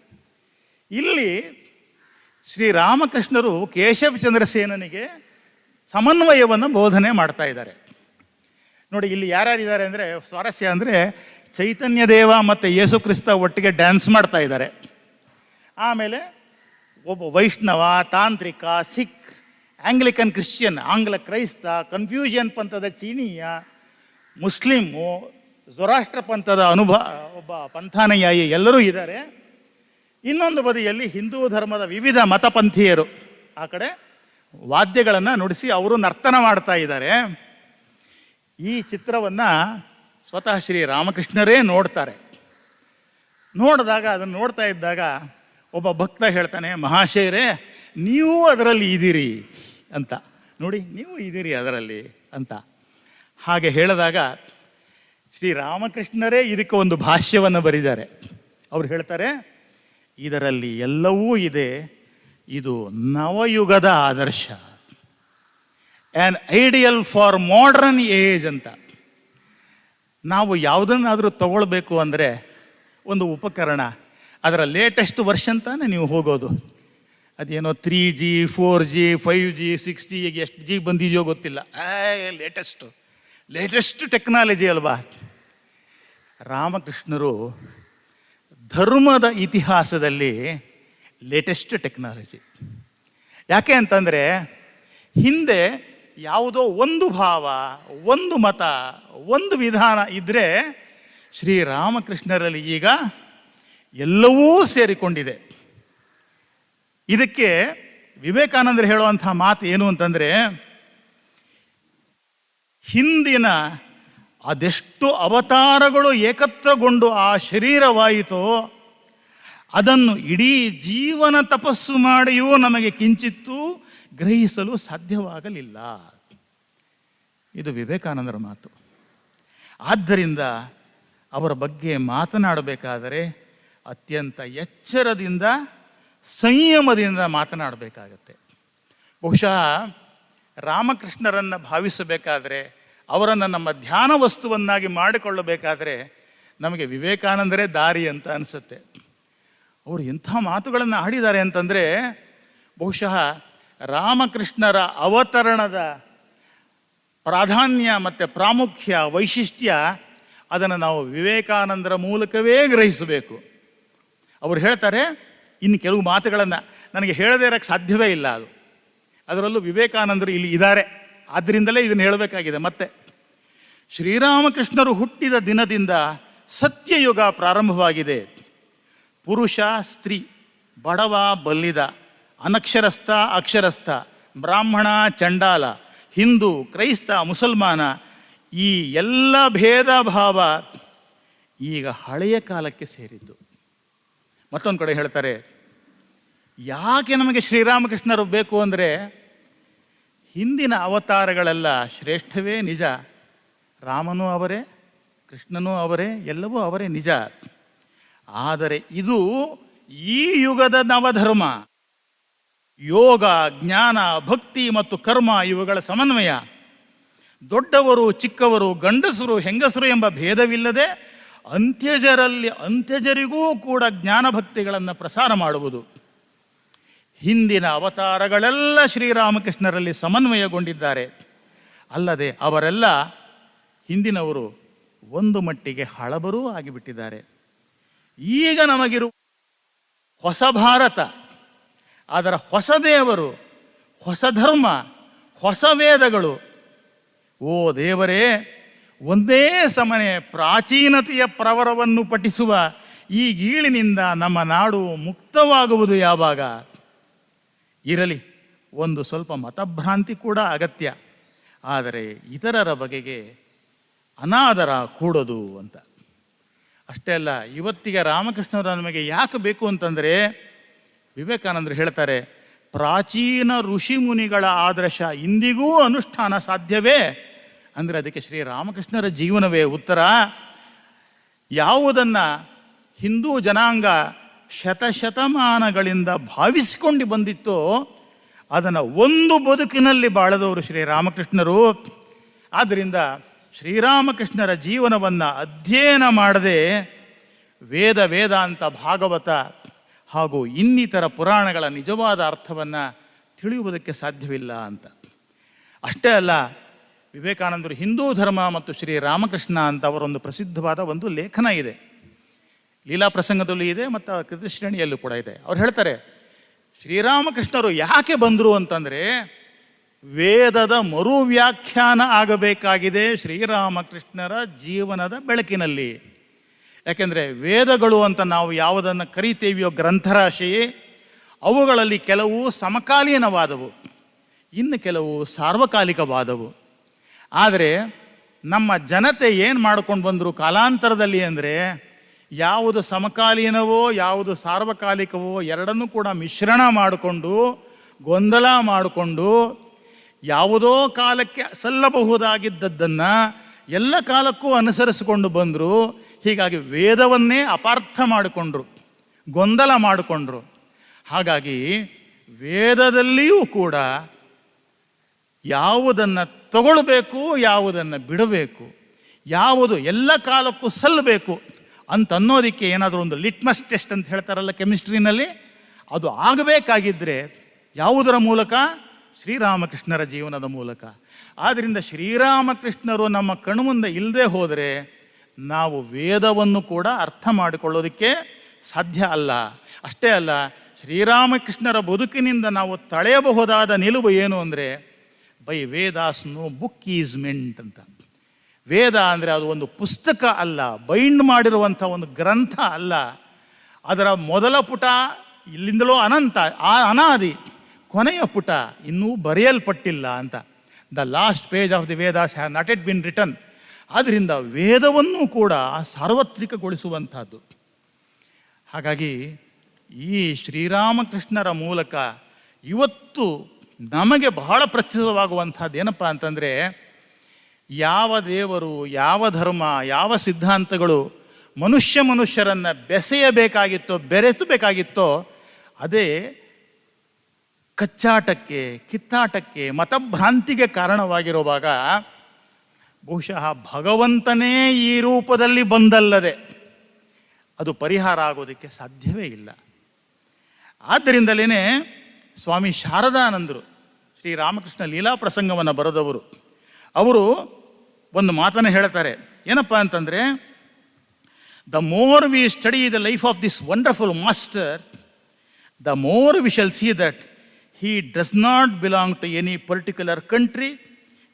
ಇಲ್ಲಿ ಶ್ರೀರಾಮಕೃಷ್ಣರು ಕೇಶವ್ ಚಂದ್ರಸೇನನಿಗೆ ಸಮನ್ವಯವನ್ನು ಬೋಧನೆ ಮಾಡ್ತಾ ಇದ್ದಾರೆ ನೋಡಿ. ಇಲ್ಲಿ ಯಾರ್ಯಾರಿದ್ದಾರೆ ಅಂದರೆ, ಸ್ವಾರಸ್ಯ ಅಂದರೆ ಚೈತನ್ಯ ದೇವ ಮತ್ತು ಯೇಸು ಕ್ರಿಸ್ತ ಒಟ್ಟಿಗೆ ಡ್ಯಾನ್ಸ್ ಮಾಡ್ತಾ ಇದ್ದಾರೆ. ಆಮೇಲೆ ಒಬ್ಬ ವೈಷ್ಣವ, ತಾಂತ್ರಿಕ, ಸಿಖ್, ಆಂಗ್ಲಿಕನ್ ಕ್ರಿಶ್ಚಿಯನ್, ಆಂಗ್ಲ ಕ್ರೈಸ್ತ, ಕನ್ಫ್ಯೂಷನ್ ಪಂಥದ ಚೀನೀಯ, ಮುಸ್ಲಿಮು, ಜೊರಾಷ್ಟ್ರ ಪಂಥದ ಒಬ್ಬ ಪಂಥಾನುಯಾಯಿ ಎಲ್ಲರೂ ಇದ್ದಾರೆ. ಇನ್ನೊಂದು ಬದಿಯಲ್ಲಿ ಹಿಂದೂ ಧರ್ಮದ ವಿವಿಧ ಮತಪಂಥೀಯರು ಆ ಕಡೆ ವಾದ್ಯಗಳನ್ನು ನುಡಿಸಿ ಅವರು ನರ್ತನ ಮಾಡ್ತಾ ಇದ್ದಾರೆ. ಈ ಚಿತ್ರವನ್ನು ಸ್ವತಃ ಶ್ರೀ ರಾಮಕೃಷ್ಣರೇ ನೋಡ್ತಾರೆ. ನೋಡಿದಾಗ, ಅದನ್ನು ನೋಡ್ತಾ ಇದ್ದಾಗ ಒಬ್ಬ ಭಕ್ತ ಹೇಳ್ತಾನೆ, ಮಹಾಶಯರೇ ನೀವು ಅದರಲ್ಲಿ ಇದ್ದೀರಿ ಅಂತ. ನೋಡಿ, ನೀವು ಇದ್ದೀರಿ ಅದರಲ್ಲಿ ಅಂತ. ಹಾಗೆ ಹೇಳಿದಾಗ ಶ್ರೀರಾಮಕೃಷ್ಣರೇ ಇದಕ್ಕೆ ಒಂದು ಭಾಷ್ಯವನ್ನು ಬರೆದಿದ್ದಾರೆ. ಅವ್ರು ಹೇಳ್ತಾರೆ, ಇದರಲ್ಲಿ ಎಲ್ಲವೂ ಇದೆ, ಇದು ನವಯುಗದ ಆದರ್ಶ, an ideal for modern age ಅಂತ. ನಾವು ಯಾವುದನ್ನಾದರೂ ತಗೊಳ್ಬೇಕು ಅಂದರೆ ಒಂದು ಉಪಕರಣ, ಅದರ ಲೇಟೆಸ್ಟ್ ವರ್ಷನ್ ತಾನೇ ನೀವು ಹೋಗೋದು. ಅದೇನೋ 3G 4G 5G 6G ಈಗ ಎಷ್ಟು G ಬಂದಿದೆಯೋ ಗೊತ್ತಿಲ್ಲ, ಲೇಟೆಸ್ಟು. ಲೇಟೆಸ್ಟ್ ಟೆಕ್ನಾಲಜಿ ಅಲ್ವಾ. ರಾಮಕೃಷ್ಣರು ಧರ್ಮದ ಇತಿಹಾಸದಲ್ಲಿ ಲೇಟೆಸ್ಟ್ ಟೆಕ್ನಾಲಜಿ. ಯಾಕೆ ಅಂತಂದರೆ ಹಿಂದೆ ಯಾವುದೋ ಒಂದು ಭಾವ, ಒಂದು ಮತ, ಒಂದು ವಿಧಾನ ಇದ್ದರೆ ಶ್ರೀರಾಮಕೃಷ್ಣರಲ್ಲಿ ಈಗ ಎಲ್ಲವೂ ಸೇರಿಕೊಂಡಿದೆ. ಇದಕ್ಕೆ ವಿವೇಕಾನಂದರು ಹೇಳುವಂಥ ಮಾತು ಏನು ಅಂತಂದರೆ, ಹಿಂದಿನ ಅದೆಷ್ಟು ಅವತಾರಗಳು ಏಕತ್ರಗೊಂಡು ಆ ಶರೀರವಾಯಿತೋ ಅದನ್ನು ಇಡೀ ಜೀವನ ತಪಸ್ಸು ಮಾಡಿಯೂ ನಮಗೆ ಕಿಂಚಿತ್ತೂ ಗ್ರಹಿಸಲು ಸಾಧ್ಯವಾಗಲಿಲ್ಲ. ಇದು ವಿವೇಕಾನಂದರ ಮಾತು. ಆದ್ದರಿಂದ ಅವರ ಬಗ್ಗೆ ಮಾತನಾಡಬೇಕಾದರೆ ಅತ್ಯಂತ ಎಚ್ಚರದಿಂದ, ಸಂಯಮದಿಂದ ಮಾತನಾಡಬೇಕಾಗತ್ತೆ. ಬಹುಶಃ ರಾಮಕೃಷ್ಣರನ್ನು ಭಾವಿಸಬೇಕಾದರೆ, ಅವರನ್ನು ನಮ್ಮ ಧ್ಯಾನ ವಸ್ತುವನ್ನಾಗಿ ಮಾಡಿಕೊಳ್ಳಬೇಕಾದರೆ ನಮಗೆ ವಿವೇಕಾನಂದರೇ ದಾರಿ ಅಂತ ಅನಿಸುತ್ತೆ. ಅವರು ಎಂಥ ಮಾತುಗಳನ್ನು ಆಡಿದ್ದಾರೆ ಅಂತಂದರೆ, ಬಹುಶಃ ರಾಮಕೃಷ್ಣರ ಅವತರಣದ ಪ್ರಾಧಾನ್ಯ ಮತ್ತು ಪ್ರಾಮುಖ್ಯ, ವೈಶಿಷ್ಟ್ಯ ಅದನ್ನು ನಾವು ವಿವೇಕಾನಂದರ ಮೂಲಕವೇ ಗ್ರಹಿಸಬೇಕು. ಅವರು ಹೇಳ್ತಾರೆ, ಇನ್ನು ಕೆಲವು ಮಾತುಗಳನ್ನು ನನಗೆ ಹೇಳದೇ ಇರೋಕ್ಕೆ ಸಾಧ್ಯವೇ ಇಲ್ಲ. ಅದರಲ್ಲೂ ವಿವೇಕಾನಂದರು ಇಲ್ಲಿ ಇದ್ದಾರೆ, ಆದ್ದರಿಂದಲೇ ಇದನ್ನು ಹೇಳಬೇಕಾಗಿದೆ. ಮತ್ತೆ ಶ್ರೀರಾಮಕೃಷ್ಣರು ಹುಟ್ಟಿದ ದಿನದಿಂದ ಸತ್ಯಯುಗ ಪ್ರಾರಂಭವಾಗಿದೆ. ಪುರುಷ ಸ್ತ್ರೀ, ಬಡವ ಬಲ್ಲಿದ, ಅನಕ್ಷರಸ್ಥ ಅಕ್ಷರಸ್ಥ, ಬ್ರಾಹ್ಮಣ ಚಂಡಾಲ, ಹಿಂದೂ ಕ್ರೈಸ್ತ ಮುಸಲ್ಮಾನ, ಈ ಎಲ್ಲ ಭೇದ ಭಾವ ಈಗ ಹಳೆಯ ಕಾಲಕ್ಕೆ ಸೇರಿದ್ದು. ಮತ್ತೊಂದು ಕಡೆ ಹೇಳ್ತಾರೆ, ಯಾಕೆ ನಮಗೆ ಶ್ರೀರಾಮಕೃಷ್ಣರು ಬೇಕು ಅಂದರೆ, ಹಿಂದಿನ ಅವತಾರಗಳೆಲ್ಲ ಶ್ರೇಷ್ಠವೇ ನಿಜ, ರಾಮನೂ ಅವರೇ, ಕೃಷ್ಣನೂ ಅವರೇ, ಎಲ್ಲವೂ ಅವರೇ ನಿಜ. ಆದರೆ ಇದು ಈ ಯುಗದ ನವಧರ್ಮ. ಯೋಗ, ಜ್ಞಾನ, ಭಕ್ತಿ ಮತ್ತು ಕರ್ಮ ಇವುಗಳ ಸಮನ್ವಯ. ದೊಡ್ಡವರು ಚಿಕ್ಕವರು, ಗಂಡಸರು ಹೆಂಗಸರು ಎಂಬ ಭೇದವಿಲ್ಲದೆ ಅಂತ್ಯಜರಿಗೂ ಕೂಡ ಜ್ಞಾನ ಭಕ್ತಿಗಳನ್ನು ಪ್ರಸಾರ ಮಾಡುವುದು. ಹಿಂದಿನ ಅವತಾರಗಳೆಲ್ಲ ಶ್ರೀರಾಮಕೃಷ್ಣರಲ್ಲಿ ಸಮನ್ವಯಗೊಂಡಿದ್ದಾರೆ. ಅಲ್ಲದೆ ಅವರೆಲ್ಲ ಹಿಂದಿನವರು ಒಂದು ಮಟ್ಟಿಗೆ ಹಳಬರೂ ಆಗಿಬಿಟ್ಟಿದ್ದಾರೆ. ಈಗ ನಮಗಿರುವ ಹೊಸ ಭಾರತ, ಅದರ ಹೊಸ ದೇವರು, ಹೊಸ ಧರ್ಮ, ಹೊಸ ವೇದಗಳು, ಓ ದೇವರೇ, ಒಂದೇ ಸಮನೆ ಪ್ರಾಚೀನತೆಯ ಪ್ರವರವನ್ನು ಪಠಿಸುವ ಈ ಗೀಳಿನಿಂದ ನಮ್ಮ ನಾಡು ಮುಕ್ತವಾಗುವುದು ಯಾವಾಗ? ಇರಲಿ, ಒಂದು ಸ್ವಲ್ಪ ಮತಭ್ರಾಂತಿ ಕೂಡ ಅಗತ್ಯ, ಆದರೆ ಇತರರ ಬಗೆಗೆ ಅನಾದರ ಕೂಡದು ಅಂತ. ಅಷ್ಟೇ ಅಲ್ಲ, ಇವತ್ತಿಗೆ ರಾಮಕೃಷ್ಣರು ನಮಗೆ ಯಾಕೆ ಬೇಕು ಅಂತಂದರೆ, ವಿವೇಕಾನಂದರು ಹೇಳ್ತಾರೆ, ಪ್ರಾಚೀನ ಋಷಿ ಮುನಿಗಳ ಆದರ್ಶ ಇಂದಿಗೂ ಅನುಷ್ಠಾನ ಸಾಧ್ಯವೇ ಅಂದರೆ ಅದಕ್ಕೆ ಶ್ರೀರಾಮಕೃಷ್ಣರ ಜೀವನವೇ ಉತ್ತರ. ಯಾವುದನ್ನು ಹಿಂದೂ ಜನಾಂಗ ಶತಶತಮಾನಗಳಿಂದ ಭಾವಿಸಿಕೊಂಡು ಬಂದಿತ್ತೋ ಅದನ್ನು ಒಂದು ಬದುಕಿನಲ್ಲಿ ಬಾಳದವರು ಶ್ರೀರಾಮಕೃಷ್ಣರು. ಆದ್ದರಿಂದ ಶ್ರೀರಾಮಕೃಷ್ಣರ ಜೀವನವನ್ನು ಅಧ್ಯಯನ ಮಾಡದೆ ವೇದ, ವೇದಾಂತ, ಭಾಗವತ ಹಾಗೂ ಇನ್ನಿತರ ಪುರಾಣಗಳ ನಿಜವಾದ ಅರ್ಥವನ್ನು ತಿಳಿಯುವುದಕ್ಕೆ ಸಾಧ್ಯವಿಲ್ಲ ಅಂತ. ಅಷ್ಟೇ ಅಲ್ಲ, ವಿವೇಕಾನಂದರು ಹಿಂದೂ ಧರ್ಮ ಮತ್ತು ಶ್ರೀರಾಮಕೃಷ್ಣ ಅಂತ ಅವರೊಂದು ಪ್ರಸಿದ್ಧವಾದ ಒಂದು ಲೇಖನ ಇದೆ. ಲೀಲಾ ಪ್ರಸಂಗದಲ್ಲೂ ಇದೆ ಮತ್ತು ಕೃತಿಶ್ರೇಣಿಯಲ್ಲೂ ಕೂಡ ಇದೆ. ಅವ್ರು ಹೇಳ್ತಾರೆ, ಶ್ರೀರಾಮಕೃಷ್ಣರು ಯಾಕೆ ಬಂದರು ಅಂತಂದರೆ, ವೇದದ ಮರು ವ್ಯಾಖ್ಯಾನ ಆಗಬೇಕಾಗಿದೆ ಶ್ರೀರಾಮಕೃಷ್ಣರ ಜೀವನದ ಬೆಳಕಿನಲ್ಲಿ. ಯಾಕೆಂದರೆ ವೇದಗಳು ಅಂತ ನಾವು ಯಾವುದನ್ನು ಕರಿತೇವೆಯೋ ಗ್ರಂಥರಾಶಿ, ಅವುಗಳಲ್ಲಿ ಕೆಲವು ಸಮಕಾಲೀನವಾದವು, ಇನ್ನು ಕೆಲವು ಸಾರ್ವಕಾಲಿಕವಾದವು. ಆದರೆ ನಮ್ಮ ಜನತೆ ಏನು ಮಾಡ್ಕೊಂಡು ಬಂದರು ಕಾಲಾಂತರದಲ್ಲಿ ಅಂದರೆ, ಯಾವುದು ಸಮಕಾಲೀನವೋ ಯಾವುದು ಸಾರ್ವಕಾಲಿಕವೋ ಎರಡನ್ನೂ ಕೂಡ ಮಿಶ್ರಣ ಮಾಡಿಕೊಂಡು, ಗೊಂದಲ ಮಾಡಿಕೊಂಡು, ಯಾವುದೋ ಕಾಲಕ್ಕೆ ಸಲ್ಲಬಹುದಾಗಿದ್ದದ್ದನ್ನು ಎಲ್ಲ ಕಾಲಕ್ಕೂ ಅನುಸರಿಸಿಕೊಂಡು ಬಂದರು. ಹೀಗಾಗಿ ವೇದವನ್ನೇ ಅಪಾರ್ಥ ಮಾಡಿಕೊಂಡ್ರು, ಗೊಂದಲ ಮಾಡಿಕೊಂಡ್ರು. ಹಾಗಾಗಿ ವೇದದಲ್ಲಿಯೂ ಕೂಡ ಯಾವುದನ್ನು ತಗೊಳ್ಬೇಕು, ಯಾವುದನ್ನು ಬಿಡಬೇಕು, ಯಾವುದು ಎಲ್ಲ ಕಾಲಕ್ಕೂ ಸಲ್ಲಬೇಕು ಅಂತನ್ನೋದಕ್ಕೆ ಏನಾದರೂ ಒಂದು ಲಿಟ್ಮಸ್ ಟೆಸ್ಟ್ ಅಂತ ಹೇಳ್ತಾರಲ್ಲ ಕೆಮಿಸ್ಟ್ರಿನಲ್ಲಿ, ಅದು ಆಗಬೇಕಾಗಿದ್ದರೆ ಯಾವುದರ ಮೂಲಕ? ಶ್ರೀರಾಮಕೃಷ್ಣರ ಜೀವನದ ಮೂಲಕ. ಆದ್ದರಿಂದ ಶ್ರೀರಾಮಕೃಷ್ಣರು ನಮ್ಮ ಕಣ್ಮುಂದೆ ಇಲ್ಲದೆ ಹೋದರೆ ನಾವು ವೇದವನ್ನು ಕೂಡ ಅರ್ಥ ಮಾಡಿಕೊಳ್ಳೋದಕ್ಕೆ ಸಾಧ್ಯ ಅಲ್ಲ. ಅಷ್ಟೇ ಅಲ್ಲ, ಶ್ರೀರಾಮಕೃಷ್ಣರ ಬದುಕಿನಿಂದ ನಾವು ತಳೆಯಬಹುದಾದ ನಿಲುವು ಏನು ಅಂದರೆ, by Vedas no book is meant ಅಂತ. ವೇದ ಅಂದರೆ ಅದು ಒಂದು ಪುಸ್ತಕ ಅಲ್ಲ, ಬೈಂಡ್ ಮಾಡಿರುವಂಥ ಒಂದು ಗ್ರಂಥ ಅಲ್ಲ. ಅದರ ಮೊದಲ ಪುಟ ಇಲ್ಲಿಂದಲೂ ಅನಂತ, ಅನಾದಿ, ಕೊನೆಯ ಪುಟ ಇನ್ನೂ ಬರೆಯಲ್ಪಟ್ಟಿಲ್ಲ ಅಂತ. The last page of the Vedas have not yet been written. ಆದ್ದರಿಂದ ವೇದವನ್ನು ಕೂಡ ಸಾರ್ವತ್ರಿಕಗೊಳಿಸುವಂಥದ್ದು. ಹಾಗಾಗಿ ಈ ಶ್ರೀರಾಮಕೃಷ್ಣರ ಮೂಲಕ ಇವತ್ತು ನಮಗೆ ಬಹಳ ಪ್ರಸ್ತುತವಾಗುವಂಥದ್ದು ಏನಪ್ಪ ಅಂತಂದರೆ, ಯಾವ ದೇವರು, ಯಾವ ಧರ್ಮ, ಯಾವ ಸಿದ್ಧಾಂತಗಳು ಮನುಷ್ಯರನ್ನು ಬೆಸೆಯಬೇಕಾಗಿತ್ತೋ, ಬೆರೆಸಬೇಕಾಗಿತ್ತೋ, ಅದೇ ಕಚ್ಚಾಟಕ್ಕೆ, ಕಿತ್ತಾಟಕ್ಕೆ, ಮತಭ್ರಾಂತಿಗೆ ಕಾರಣವಾಗಿರುವಾಗ ಬಹುಶಃ ಭಗವಂತನೇ ಈ ರೂಪದಲ್ಲಿ ಬಂದಲ್ಲದೆ ಅದು ಪರಿಹಾರ ಆಗೋದಕ್ಕೆ ಸಾಧ್ಯವೇ ಇಲ್ಲ. ಆದ್ದರಿಂದಲೇ ಸ್ವಾಮಿ ಶಾರದಾನಂದರು, ಶ್ರೀರಾಮಕೃಷ್ಣ ಲೀಲಾ ಪ್ರಸಂಗವನ್ನು ಬರೆದವರು, ಅವರು ಒಂದು ಮಾತನ್ನು ಹೇಳ್ತಾರೆ. ಏನಪ್ಪ ಅಂತಂದರೆ, the more we study the life of this wonderful master, the more we shall see that he does not belong to any particular country,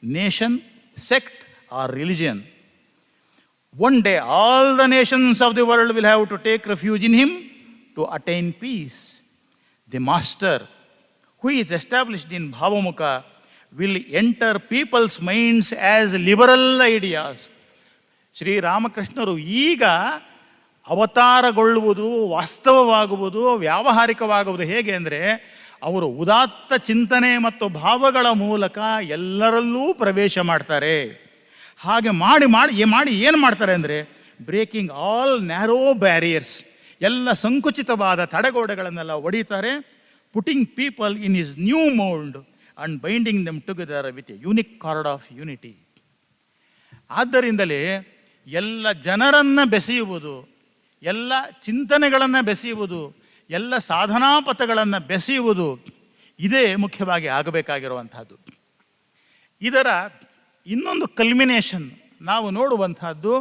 nation, sect or religion. One day all the nations of the world will have to take refuge in him to attain peace. The master who is established in Bhavamukha will enter people's minds as liberal ideas. Shri ರಾಮಕೃಷ್ಣರು ಈಗ ಅವತಾರಗೊಳ್ಳುವುದು, ವಾಸ್ತವವಾಗುವುದು, ವ್ಯಾವಹಾರಿಕವಾಗುವುದು ಹೇಗೆ ಅಂದರೆ, ಅವರು ಉದಾತ್ತ ಚಿಂತನೆ ಮತ್ತು ಭಾವಗಳ ಮೂಲಕ ಎಲ್ಲರಲ್ಲೂ ಪ್ರವೇಶ ಮಾಡ್ತಾರೆ. ಹಾಗೆ ಮಾಡಿ ಏನು ಮಾಡ್ತಾರೆ ಅಂದರೆ, ಬ್ರೇಕಿಂಗ್ ಆಲ್ ನ್ಯಾರೋ ಬ್ಯಾರಿಯರ್ಸ್, ಎಲ್ಲ ಸಂಕುಚಿತವಾದ ತಡೆಗೋಡೆಗಳನ್ನೆಲ್ಲ ಒಡೀತಾರೆ. Putting people in his new mould and binding them together with a unique cord of unity. ಆದ್ದರಿಂದಲೇ ಎಲ್ಲ ಜನರನ್ನು ಬೆಸೆಯುವುದು, ಎಲ್ಲ ಚಿಂತನೆಗಳನ್ನು ಬೆಸೆಯುವುದು, ಎಲ್ಲ ಸಾಧನಾ ಪಥಗಳನ್ನು ಬೆಸೆಯುವುದು, ಇದೇ ಮುಖ್ಯವಾಗಿ ಆಗಬೇಕಾಗಿರುವಂಥದ್ದು. ಇದರ ಇನ್ನೊಂದು ಕಲ್ಮಿನೇಷನ್ ನಾವು ನೋಡುವಂಥದ್ದು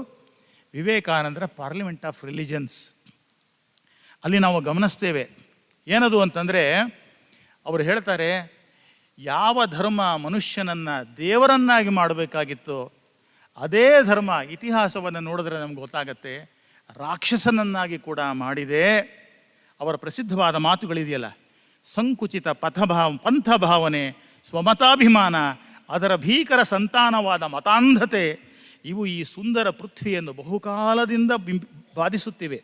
ವಿವೇಕಾನಂದರ ಪಾರ್ಲಿಮೆಂಟ್ ಆಫ್ ರಿಲಿಜನ್ಸ್. ಅಲ್ಲಿ ನಾವು ಗಮನಿಸ್ತೇವೆ ಏನದು ಅಂತಂದರೆ, ಅವರು ಹೇಳ್ತಾರೆ, ಯಾವ ಧರ್ಮ ಮನುಷ್ಯನನ್ನು ದೇವರನ್ನಾಗಿ ಮಾಡಬೇಕಾಗಿತ್ತೋ ಅದೇ ಧರ್ಮ ಇತಿಹಾಸವನ್ನು ನೋಡಿದ್ರೆ ನಮ್ಗೆ ಗೊತ್ತಾಗತ್ತೆ ರಾಕ್ಷಸನನ್ನಾಗಿ ಕೂಡ ಮಾಡಿದೆ. ಅವರ ಪ್ರಸಿದ್ಧವಾದ ಮಾತುಗಳಿದೆಯಲ್ಲ, ಸಂಕುಚಿತ ಪಂಥಭಾವನೆ, ಸ್ವಮತಾಭಿಮಾನ, ಅದರ ಭೀಕರ ಸಂತಾನವಾದ ಮತಾಂಧತೆ, ಇವು ಈ ಸುಂದರ ಪೃಥ್ವಿಯನ್ನು ಬಹುಕಾಲದಿಂದ ಬಾಧಿಸುತ್ತಿವೆ.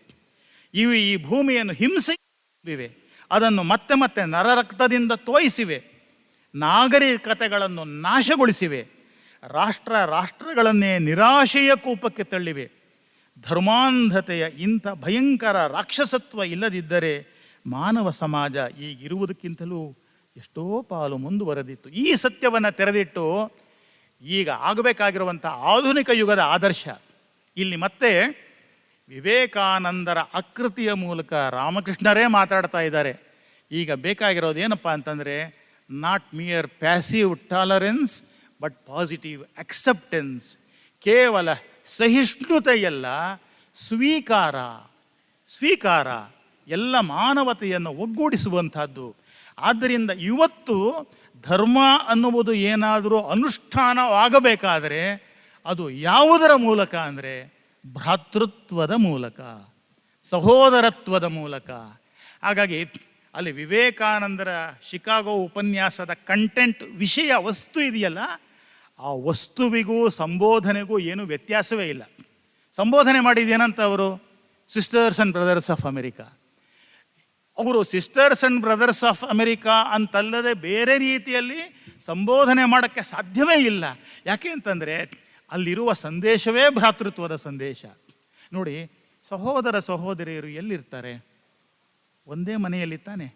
ಇವು ಈ ಭೂಮಿಯನ್ನು ಹಿಂಸೆಯಿವೆ, ಅದನ್ನು ಮತ್ತೆ ಮತ್ತೆ ನರರಕ್ತದಿಂದ ತೋಯಿಸಿವೆ, ನಾಗರಿಕತೆಗಳನ್ನು ನಾಶಗೊಳಿಸಿವೆ, ರಾಷ್ಟ್ರಗಳನ್ನೇ ನಿರಾಶೆಯ ಕೂಪಕ್ಕೆ ತಳ್ಳಿವೆ. ಧರ್ಮಾಂಧತೆಯ ಇಂಥ ಭಯಂಕರ ರಾಕ್ಷಸತ್ವ ಇಲ್ಲದಿದ್ದರೆ ಮಾನವ ಸಮಾಜ ಈಗಿರುವುದಕ್ಕಿಂತಲೂ ಎಷ್ಟೋ ಪಾಲು ಮುಂದುವರೆದಿತ್ತು. ಈ ಸತ್ಯವನ್ನು ತೆರೆದಿಟ್ಟು ಈಗ ಆಗಬೇಕಾಗಿರುವಂಥ ಆಧುನಿಕ ಯುಗದ ಆದರ್ಶ ಇಲ್ಲಿ ಮತ್ತೆ ವಿವೇಕಾನಂದರ ಆಕೃತಿಯ ಮೂಲಕ ರಾಮಕೃಷ್ಣರೇ ಮಾತಾಡ್ತಾ ಇದ್ದಾರೆ. ಈಗ ಬೇಕಾಗಿರೋದು ಏನಪ್ಪ ಅಂತಂದರೆ, not mere passive tolerance but positive acceptance. ಕೇವಲ ಸಹಿಷ್ಣುತೆಯಲ್ಲ, ಸ್ವೀಕಾರ ಎಲ್ಲ ಮಾನವತೆಯನ್ನು ಒಗ್ಗೂಡಿಸುವಂಥದ್ದು. ಆದ್ದರಿಂದ ಇವತ್ತು ಧರ್ಮ ಅನ್ನುವುದು ಏನಾದರೂ ಅನುಷ್ಠಾನವಾಗಬೇಕಾದರೆ ಅದು ಯಾವುದರ ಮೂಲಕ ಅಂದರೆ ಭ್ರಾತೃತ್ವದ ಮೂಲಕ, ಸಹೋದರತ್ವದ ಮೂಲಕ. ಹಾಗಾಗಿ ಅಲ್ಲಿ ವಿವೇಕಾನಂದರ ಶಿಕಾಗೋ ಉಪನ್ಯಾಸದ ಕಂಟೆಂಟ್, ವಿಷಯ, ವಸ್ತು ಇದೆಯಲ್ಲ, ಆ ವಸ್ತುವಿಗೂ ಸಂಬೋಧನೆಗೂ ಏನೂ ವ್ಯತ್ಯಾಸವೇ ಇಲ್ಲ. ಸಂಬೋಧನೆ ಮಾಡಿದ್ದೇನಂತ ಅವರು sisters and brothers of America. ಅವರು sisters and brothers of America ಅಂತಲ್ಲದೆ ಬೇರೆ ರೀತಿಯಲ್ಲಿ ಸಂಬೋಧನೆ ಮಾಡೋಕ್ಕೆ ಸಾಧ್ಯವೇ ಇಲ್ಲ. ಯಾಕೆ ಅಂತಂದರೆ ಅಲ್ಲಿರುವ ಸಂದೇಶವೇ ಭ್ರಾತೃತ್ವದ ಸಂದೇಶ. ನೋಡಿ, ಸಹೋದರ ಸಹೋದರಿಯರು ಎಲ್ಲಿರ್ತಾರೆ? ಒಂದೇ ಮನೆಯಲ್ಲಿ ತಾನೆ.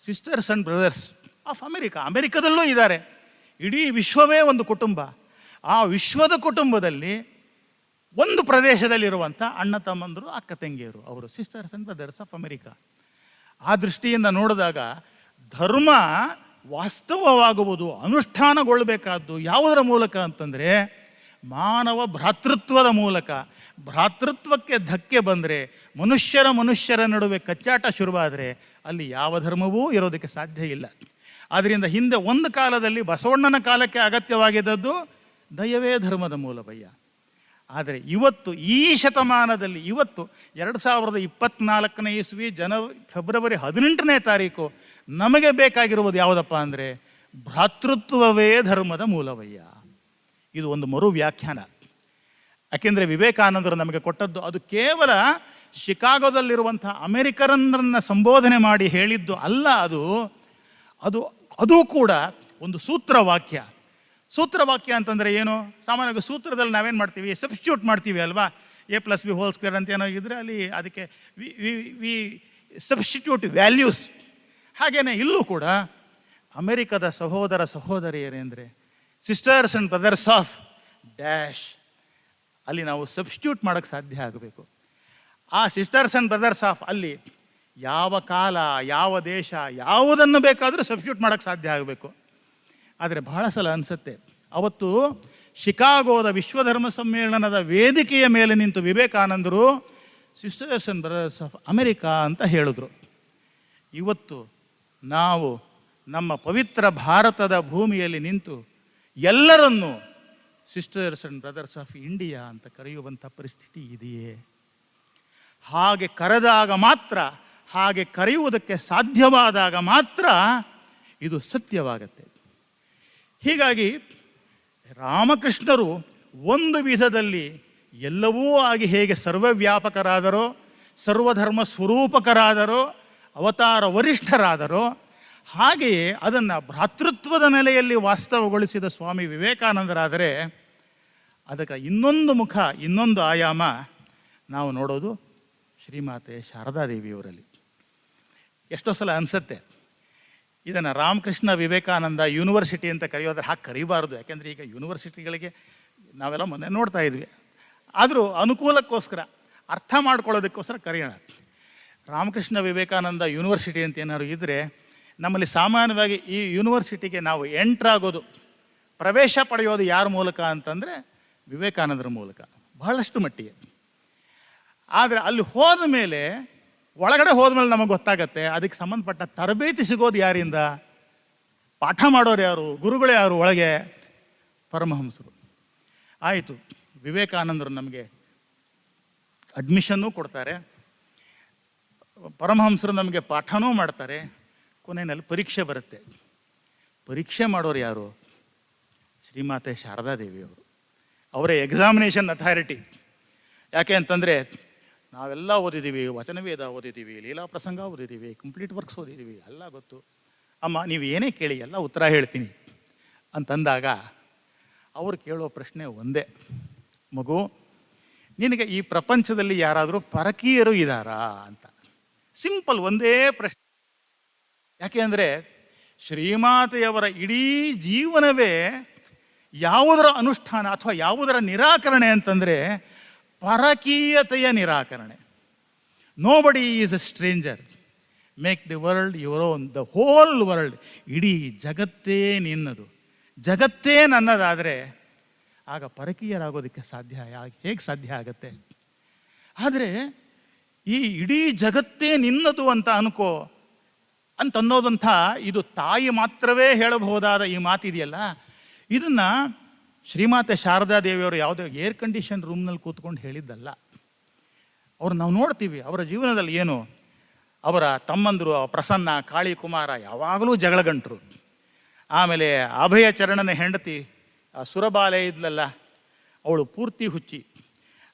Sisters and brothers of America, ಅಮೆರಿಕದಲ್ಲೂ ಇದ್ದಾರೆ. ಇಡೀ ವಿಶ್ವವೇ ಒಂದು ಕುಟುಂಬ. ಆ ವಿಶ್ವದ ಕುಟುಂಬದಲ್ಲಿ ಒಂದು ಪ್ರದೇಶದಲ್ಲಿರುವಂಥ ಅಣ್ಣ ತಮ್ಮಂದರು, ಅಕ್ಕ ತಂಗಿಯರು, ಅವರು sisters and brothers of America. ಆ ದೃಷ್ಟಿಯಿಂದ ನೋಡಿದಾಗ ಧರ್ಮ ವಾಸ್ತವವಾಗುವುದು, ಅನುಷ್ಠಾನಗೊಳ್ಳಬೇಕಾದ್ದು ಯಾವುದರ ಮೂಲಕ ಅಂತಂದರೆ ಮಾನವ ಭ್ರಾತೃತ್ವದ ಮೂಲಕ. ಭ್ರಾತೃತ್ವಕ್ಕೆ ಧಕ್ಕೆ ಬಂದರೆ, ಮನುಷ್ಯರ ನಡುವೆ ಕಚ್ಚಾಟ ಶುರುವಾದರೆ ಅಲ್ಲಿ ಯಾವ ಧರ್ಮವೂ ಇರೋದಕ್ಕೆ ಸಾಧ್ಯ ಇಲ್ಲ. ಆದ್ದರಿಂದ ಹಿಂದೆ ಒಂದು ಕಾಲದಲ್ಲಿ ಬಸವಣ್ಣನ ಕಾಲಕ್ಕೆ ಅಗತ್ಯವಾಗಿದ್ದದ್ದು ದಯವೇ ಧರ್ಮದ ಮೂಲವಯ್ಯ. ಆದರೆ ಇವತ್ತು ಈ ಶತಮಾನದಲ್ಲಿ, ಇವತ್ತು 2024ನೇ ಇಸ್ವಿ ಫೆಬ್ರವರಿ 18ನೇ ತಾರೀಕು ನಮಗೆ ಬೇಕಾಗಿರುವುದು ಯಾವುದಪ್ಪ ಅಂದರೆ ಭ್ರಾತೃತ್ವವೇ ಧರ್ಮದ ಮೂಲವಯ್ಯ. ಇದು ಒಂದು ಮರು ವ್ಯಾಖ್ಯಾನ. ಯಾಕೆಂದರೆ ವಿವೇಕಾನಂದರು ನಮಗೆ ಕೊಟ್ಟದ್ದು ಅದು ಕೇವಲ ಶಿಕಾಗೋದಲ್ಲಿರುವಂಥ ಅಮೆರಿಕರನ್ನ ಸಂಬೋಧನೆ ಮಾಡಿ ಹೇಳಿದ್ದು ಅಲ್ಲ. ಅದು ಕೂಡ ಒಂದು ಸೂತ್ರವಾಕ್ಯ. ಸೂತ್ರವಾಕ್ಯ ಅಂತಂದರೆ ಏನು? ಸಾಮಾನ್ಯವಾಗಿ ಸೂತ್ರದಲ್ಲಿ ನಾವೇನು ಮಾಡ್ತೀವಿ? ಸಬ್ಸ್ಟಿಟ್ಯೂಟ್ ಮಾಡ್ತೀವಿ ಅಲ್ವಾ? a+b² ಅಂತ ಏನೋ ಇದ್ದರೆ ಅಲ್ಲಿ ಅದಕ್ಕೆ ವಿ ಸಬ್ಸ್ಟಿಟ್ಯೂಟ್ ವ್ಯಾಲ್ಯೂಸ್. ಹಾಗೆಯೇ ಇಲ್ಲೂ ಕೂಡ ಅಮೆರಿಕದ ಸಹೋದರ ಸಹೋದರಿಯರೆಂದರೆ sisters and brothers of dash, ಅಲ್ಲಿ ನಾವು ಸಬ್ಸ್ಟಿಟ್ಯೂಟ್ ಮಾಡೋಕ್ಕೆ ಸಾಧ್ಯ ಆಗಬೇಕು. ಆ ಸಿಸ್ಟರ್ಸ್ ಆ್ಯಂಡ್ ಬ್ರದರ್ಸ್ ಆಫ್ ಅಲ್ಲಿ ಯಾವ ಕಾಲ, ಯಾವ ದೇಶ, ಯಾವುದನ್ನು ಬೇಕಾದರೂ ಸಬ್ಸ್ಟಿಟ್ಯೂಟ್ ಮಾಡೋಕ್ಕೆ ಸಾಧ್ಯ ಆಗಬೇಕು. ಆದರೆ ಬಹಳ ಸಲ ಅನಿಸುತ್ತೆ, ಅವತ್ತು ಶಿಕಾಗೋದ ವಿಶ್ವಧರ್ಮ ಸಮ್ಮೇಳನದ ವೇದಿಕೆಯ ಮೇಲೆ ನಿಂತು ವಿವೇಕಾನಂದರು sisters and brothers of America ಅಂತ ಹೇಳಿದ್ರು. ಇವತ್ತು ನಾವು ನಮ್ಮ ಪವಿತ್ರ ಭಾರತದ ಭೂಮಿಯಲ್ಲಿ ನಿಂತು ಎಲ್ಲರನ್ನೂ sisters and brothers of India ಅಂತ ಕರೆಯುವಂಥ ಪರಿಸ್ಥಿತಿ ಇದೆಯೇ? ಹಾಗೆ ಕರೆದಾಗ ಮಾತ್ರ, ಹಾಗೆ ಕರೆಯುವುದಕ್ಕೆ ಸಾಧ್ಯವಾದಾಗ ಮಾತ್ರ ಇದು ಸತ್ಯವಾಗತ್ತೆ. ಹೀಗಾಗಿ ರಾಮಕೃಷ್ಣರು ಒಂದು ವಿಧದಲ್ಲಿ ಎಲ್ಲವೂ ಆಗಿ ಹೇಗೆ ಸರ್ವವ್ಯಾಪಕರಾದರೋ, ಸರ್ವಧರ್ಮ ಸ್ವರೂಪಕರಾದರೋ, ಅವತಾರ ವರಿಷ್ಠರಾದರೋ, ಹಾಗೆಯೇ ಅದನ್ನು ಭ್ರಾತೃತ್ವದ ನೆಲೆಯಲ್ಲಿ ವಾಸ್ತವಗೊಳಿಸಿದ ಸ್ವಾಮಿ ವಿವೇಕಾನಂದರಾದರೆ ಅದಕ್ಕೆ ಇನ್ನೊಂದು ಮುಖ, ಇನ್ನೊಂದು ಆಯಾಮ ನಾವು ನೋಡೋದು ಶ್ರೀಮಾತೆ ಶಾರದಾದೇವಿಯವರಲ್ಲಿ. ಎಷ್ಟೋ ಸಲ ಅನಿಸುತ್ತೆ ಇದನ್ನು ರಾಮಕೃಷ್ಣ ವಿವೇಕಾನಂದ ಯೂನಿವರ್ಸಿಟಿ ಅಂತ ಕರೆಯೋದ್ರೆ ಹಾಗೆ ಕರಿಬಾರ್ದು. ಯಾಕೆಂದರೆ ಈಗ ಯೂನಿವರ್ಸಿಟಿಗಳಿಗೆ ನಾವೆಲ್ಲ ಮೊನ್ನೆ ನೋಡ್ತಾ ಇದ್ವಿ. ಆದರೂ ಅನುಕೂಲಕ್ಕೋಸ್ಕರ, ಅರ್ಥ ಮಾಡ್ಕೊಳ್ಳೋದಕ್ಕೋಸ್ಕರ ಕರೆಯೋಣ. ರಾಮಕೃಷ್ಣ ವಿವೇಕಾನಂದ ಯೂನಿವರ್ಸಿಟಿ ಅಂತ ಏನಾದ್ರು ಇದ್ದರೆ ನಮ್ಮಲ್ಲಿ ಸಾಮಾನ್ಯವಾಗಿ ಈ ಯೂನಿವರ್ಸಿಟಿಗೆ ನಾವು ಎಂಟ್ರಾಗೋದು, ಪ್ರವೇಶ ಪಡೆಯೋದು ಯಾರ ಮೂಲಕ ಅಂತಂದರೆ ವಿವೇಕಾನಂದರ ಮೂಲಕ ಬಹಳಷ್ಟು ಮಟ್ಟಿಗೆ. ಆದರೆ ಅಲ್ಲಿ ಹೋದ ಮೇಲೆ, ಒಳಗಡೆ ಹೋದ್ಮೇಲೆ ನಮಗೆ ಗೊತ್ತಾಗತ್ತೆ ಅದಕ್ಕೆ ಸಂಬಂಧಪಟ್ಟ ತರಬೇತಿ ಸಿಗೋದು ಯಾರಿಂದ? ಪಾಠ ಮಾಡೋರು ಯಾರು? ಗುರುಗಳು ಯಾರು? ಒಳಗೆ ಪರಮಹಂಸರು. ಆಯಿತು, ವಿವೇಕಾನಂದರು ನಮಗೆ ಅಡ್ಮಿಷನ್ನೂ ಕೊಡ್ತಾರೆ, ಪರಮಹಂಸರು ನಮಗೆ ಪಾಠನೂ ಮಾಡ್ತಾರೆ. ಕೊನೆಯಲ್ಲಿ ಪರೀಕ್ಷೆ ಬರುತ್ತೆ. ಪರೀಕ್ಷೆ ಮಾಡೋರು ಯಾರು? ಶ್ರೀಮಾತೆ ಶಾರದಾದೇವಿಯವರು. ಅವರೇ ಎಕ್ಸಾಮಿನೇಷನ್ ಅಥಾರಿಟಿ. ಯಾಕೆ ಅಂತಂದರೆ ನಾವೆಲ್ಲ ಓದಿದ್ದೀವಿ, ವಚನವೇದ ಓದಿದ್ದೀವಿ, ಲೀಲಾ ಪ್ರಸಂಗ ಓದಿದ್ದೀವಿ, ಕಂಪ್ಲೀಟ್ ವರ್ಕ್ಸ್ ಓದಿದ್ದೀವಿ, ಎಲ್ಲ ಗೊತ್ತು. ಅಮ್ಮ ನೀವು ಏನೇ ಕೇಳಿ ಎಲ್ಲ ಉತ್ತರ ಹೇಳ್ತೀನಿ ಅಂತಂದಾಗ ಅವರು ಕೇಳೋ ಪ್ರಶ್ನೆ ಒಂದೇ, ಮಗು ನಿನಗೆ ಈ ಪ್ರಪಂಚದಲ್ಲಿ ಯಾರಾದರೂ ಪರಕೀಯರು ಇದ್ದಾರಾ ಅಂತ. ಸಿಂಪಲ್, ಒಂದೇ ಪ್ರಶ್ನೆ. ಯಾಕೆ ಅಂದರೆ ಶ್ರೀಮಾತೆಯವರ ಇಡೀ ಜೀವನವೇ ಯಾವುದರ ಅನುಷ್ಠಾನ ಅಥವಾ ಯಾವುದರ ನಿರಾಕರಣೆ ಅಂತಂದರೆ ಪರಕೀಯತೆಯ ನಿರಾಕರಣೆ. Nobody is a stranger, make the world your own, the whole world, ಇಡೀ ಜಗತ್ತೇ ನಿನ್ನದು, ಜಗತ್ತೇ ನನ್ನದಾದರೆ ಆಗ ಪರಕೀಯರಾಗೋದಕ್ಕೆ ಹೇಗೆ ಸಾಧ್ಯ ಆಗತ್ತೆ? ಆದರೆ ಈ ಇಡೀ ಜಗತ್ತೇ ನಿನ್ನದು ಅಂತ ಅನ್ಕೋ ಅಂತನ್ನೋದಂಥ ಇದು ತಾಯಿ ಮಾತ್ರವೇ ಹೇಳಬಹುದಾದ ಈ ಮಾತಿದೆಯಲ್ಲ, ಇದನ್ನು ಶ್ರೀಮಾತೆ ಶಾರದಾದೇವಿಯವರು ಯಾವುದೇ ಏರ್ ಕಂಡೀಷನ್ ರೂಮ್ನಲ್ಲಿ ಕೂತ್ಕೊಂಡು ಹೇಳಿದ್ದಲ್ಲ. ಅವ್ರು ನಾವು ನೋಡ್ತೀವಿ ಅವರ ಜೀವನದಲ್ಲಿ ಏನು, ಅವರ ತಮ್ಮಂದರು ಪ್ರಸನ್ನ, ಕಾಳಿ ಕುಮಾರ ಯಾವಾಗಲೂ ಜಗಳಗಂಟರು. ಆಮೇಲೆ ಅಭಯ ಚರಣನ ಹೆಂಡತಿ ಸುರಬಾಲೆ ಇದ್ಲಲ್ಲ, ಅವಳು ಪೂರ್ತಿ ಹುಚ್ಚಿ.